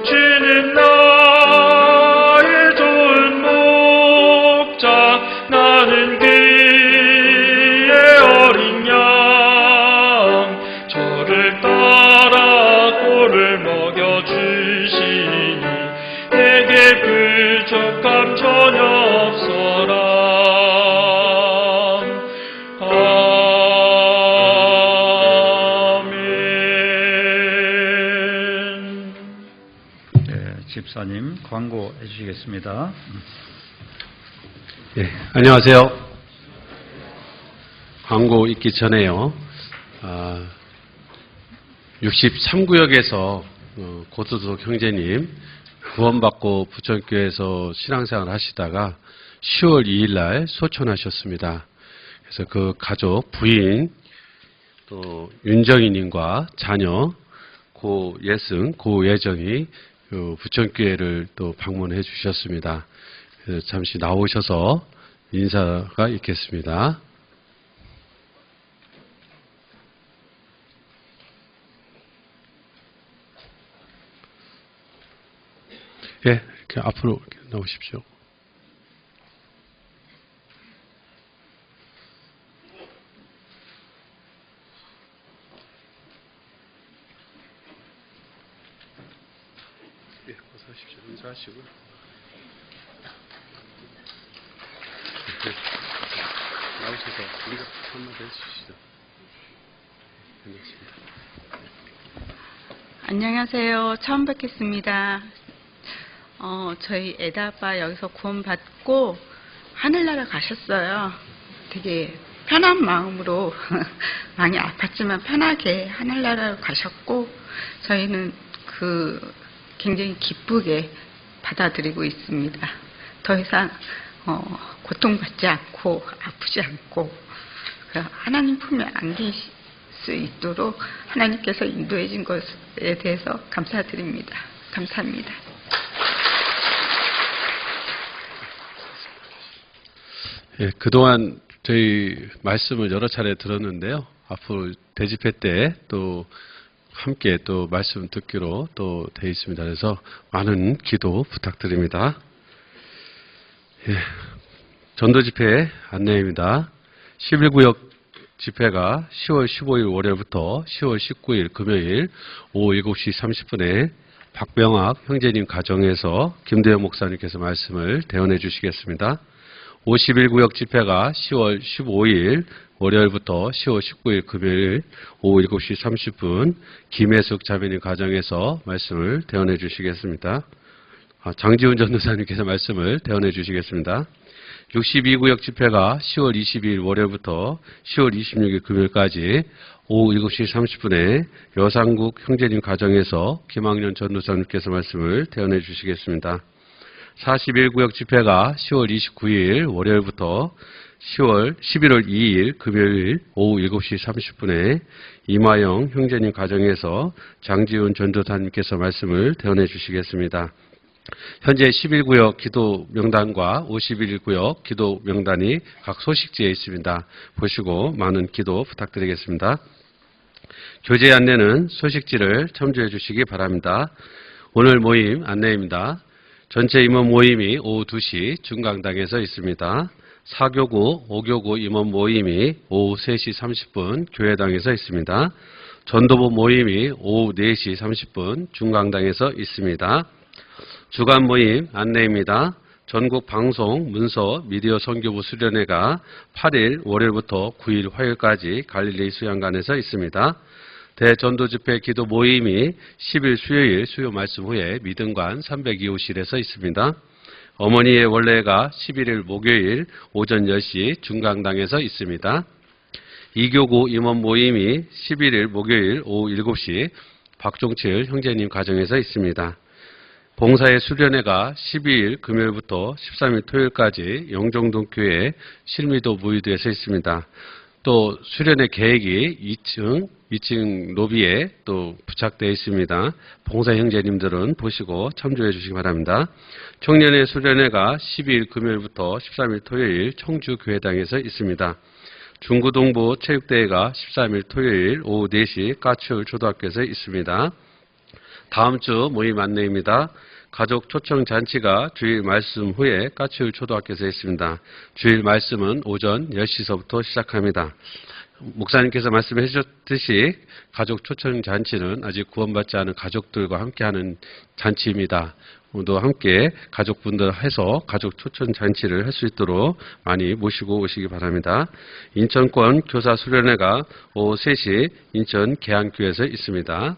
주는 나의 좋은 목자, 나는 그의 어린 양. 저를 따라 꼴을 먹여주시니 내게 부족함 전혀 없어라. 아멘. 네, 집사님 광고해 주시겠습니다. 네, 안녕하세요. 광고 있기 전에요. 63구역에서 고도석 형제님 구원받고 부천교회에서 신앙생활 하시다가 10월 2일 날 소천하셨습니다. 그래서 그 가족, 부인, 또 윤정희님과 자녀, 고예승, 고예정이 부천교회를 또 방문해 주셨습니다. 그래서 잠시 나오셔서 인사가 있겠습니다. 예, 이렇게 앞으로 이렇게 나오십시오. 예, 어서 오십시오. 인사하시고요. 네, 나오셔서 우리가 한마디 해주시죠. 반갑습니다. 안녕하세요. 처음 뵙겠습니다. 저희 애다아빠 여기서 구원받고 하늘나라 가셨어요. 되게 편한 마음으로 많이 아팠지만 편하게 하늘나라로 가셨고 저희는 굉장히 기쁘게 받아들이고 있습니다. 더 이상 고통받지 않고 아프지 않고 하나님 품에 안길 수 있도록 하나님께서 인도해 준 것에 대해서 감사드립니다. 감사합니다. 예, 그동안 저희 말씀을 여러 차례 들었는데요. 앞으로 대집회 때 또 함께 또 말씀 듣기로 또 돼 있습니다. 그래서 많은 기도 부탁드립니다. 예, 전도 집회 안내입니다. 11구역 집회가 10월 15일 월요일부터 10월 19일 금요일 오후 7시 30분에 박병학 형제님 가정에서 김대현 목사님께서 말씀을 대언해 주시겠습니다. 51구역 집회가 10월 15일 월요일부터 10월 19일 금요일 오후 7시 30분 김혜숙 자매님 가정에서 말씀을 대언해 주시겠습니다. 장지훈 전도사님께서 말씀을 대언해 주시겠습니다. 62구역 집회가 10월 22일 월요일부터 10월 26일 금요일까지 오후 7시 30분에 여상국 형제님 가정에서 김학년 전도사님께서 말씀을 대언해 주시겠습니다. 41구역 집회가 10월 29일 월요일부터 11월 2일 금요일 오후 7시 30분에 이마영 형제님 가정에서 장지훈 전도사님께서 말씀을 대언해 주시겠습니다. 현재 11구역 기도 명단과 51구역 기도 명단이 각 소식지에 있습니다. 보시고 많은 기도 부탁드리겠습니다. 교제 안내는 소식지를 참조해 주시기 바랍니다. 오늘 모임 안내입니다. 전체 임원 모임이 오후 2시 중강당에서 있습니다. 4교구, 5교구 임원 모임이 오후 3시 30분 교회당에서 있습니다. 전도부 모임이 오후 4시 30분 중강당에서 있습니다. 주간 모임 안내입니다. 전국 방송, 문서, 미디어 선교부 수련회가 8일 월요일부터 9일 화요일까지 갈릴리 수양관에서 있습니다. 대전도집회 기도 모임이 10일 수요일 수요 말씀 후에 믿음관 302호실에서 있습니다. 어머니의 원래가 11일 목요일 오전 10시 중강당에서 있습니다. 2교구 임원 모임이 11일 목요일 오후 7시 박종칠 형제님 가정에서 있습니다. 봉사의 수련회가 12일 금요일부터 13일 토요일까지 영종동 교회 실미도 무의도에서 있습니다. 또 수련회 계획이 2층 로비에 또 부착되어 있습니다. 봉사 형제님들은 보시고 참조해 주시기 바랍니다. 청년의 수련회가 12일 금요일부터 13일 토요일 청주교회당에서 있습니다. 중구동부 체육대회가 13일 토요일 오후 4시 까치울 초등학교에서 있습니다. 다음 주 모임 안내입니다. 가족 초청 잔치가 주일 말씀 후에 까치울 초등학교에서 있습니다. 주일 말씀은 오전 10시서부터 시작합니다. 목사님께서 말씀해 주셨듯이 가족 초청 잔치는 아직 구원받지 않은 가족들과 함께하는 잔치입니다. 오늘도 함께 가족분들 해서 가족 초청 잔치를 할 수 있도록 많이 모시고 오시기 바랍니다. 인천권 교사 수련회가 오후 3시 인천 계양교회에서 있습니다.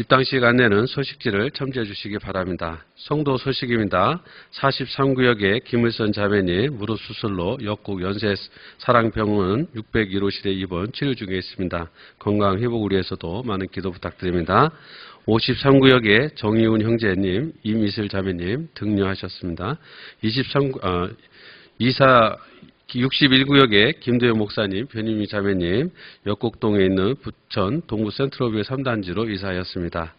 입당식 안내는 소식지를 첨지해 주시기 바랍니다. 성도 소식입니다. 43구역의 김을선 자매님 무릎 수술로 역국 연세 사랑병원 601호실에 입원 치료 중에 있습니다. 건강 회복을 위해서도 많은 기도 부탁드립니다. 53구역의 정희훈 형제님, 이미슬 자매님 등려하셨습니다. 61구역의 김도현 목사님, 변희미 자매님, 역곡동에 있는 부천 동부 센트럴뷰 3단지로 이사하였습니다.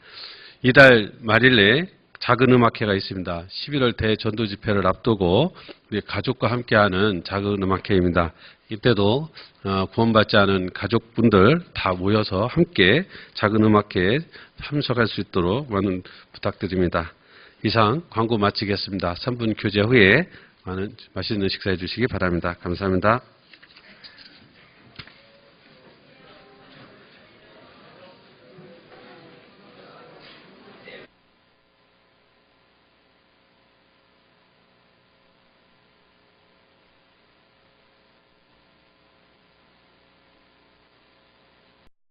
이달 말일에 작은 음악회가 있습니다. 11월 대전도 집회를 앞두고 우리 가족과 함께하는 작은 음악회입니다. 이때도 구원받지 않은 가족분들 다 모여서 함께 작은 음악회에 참석할 수 있도록 많은 부탁드립니다. 이상 광고 마치겠습니다. 3분 교제 후에 맛있는 식사해 주시기 바랍니다. 감사합니다.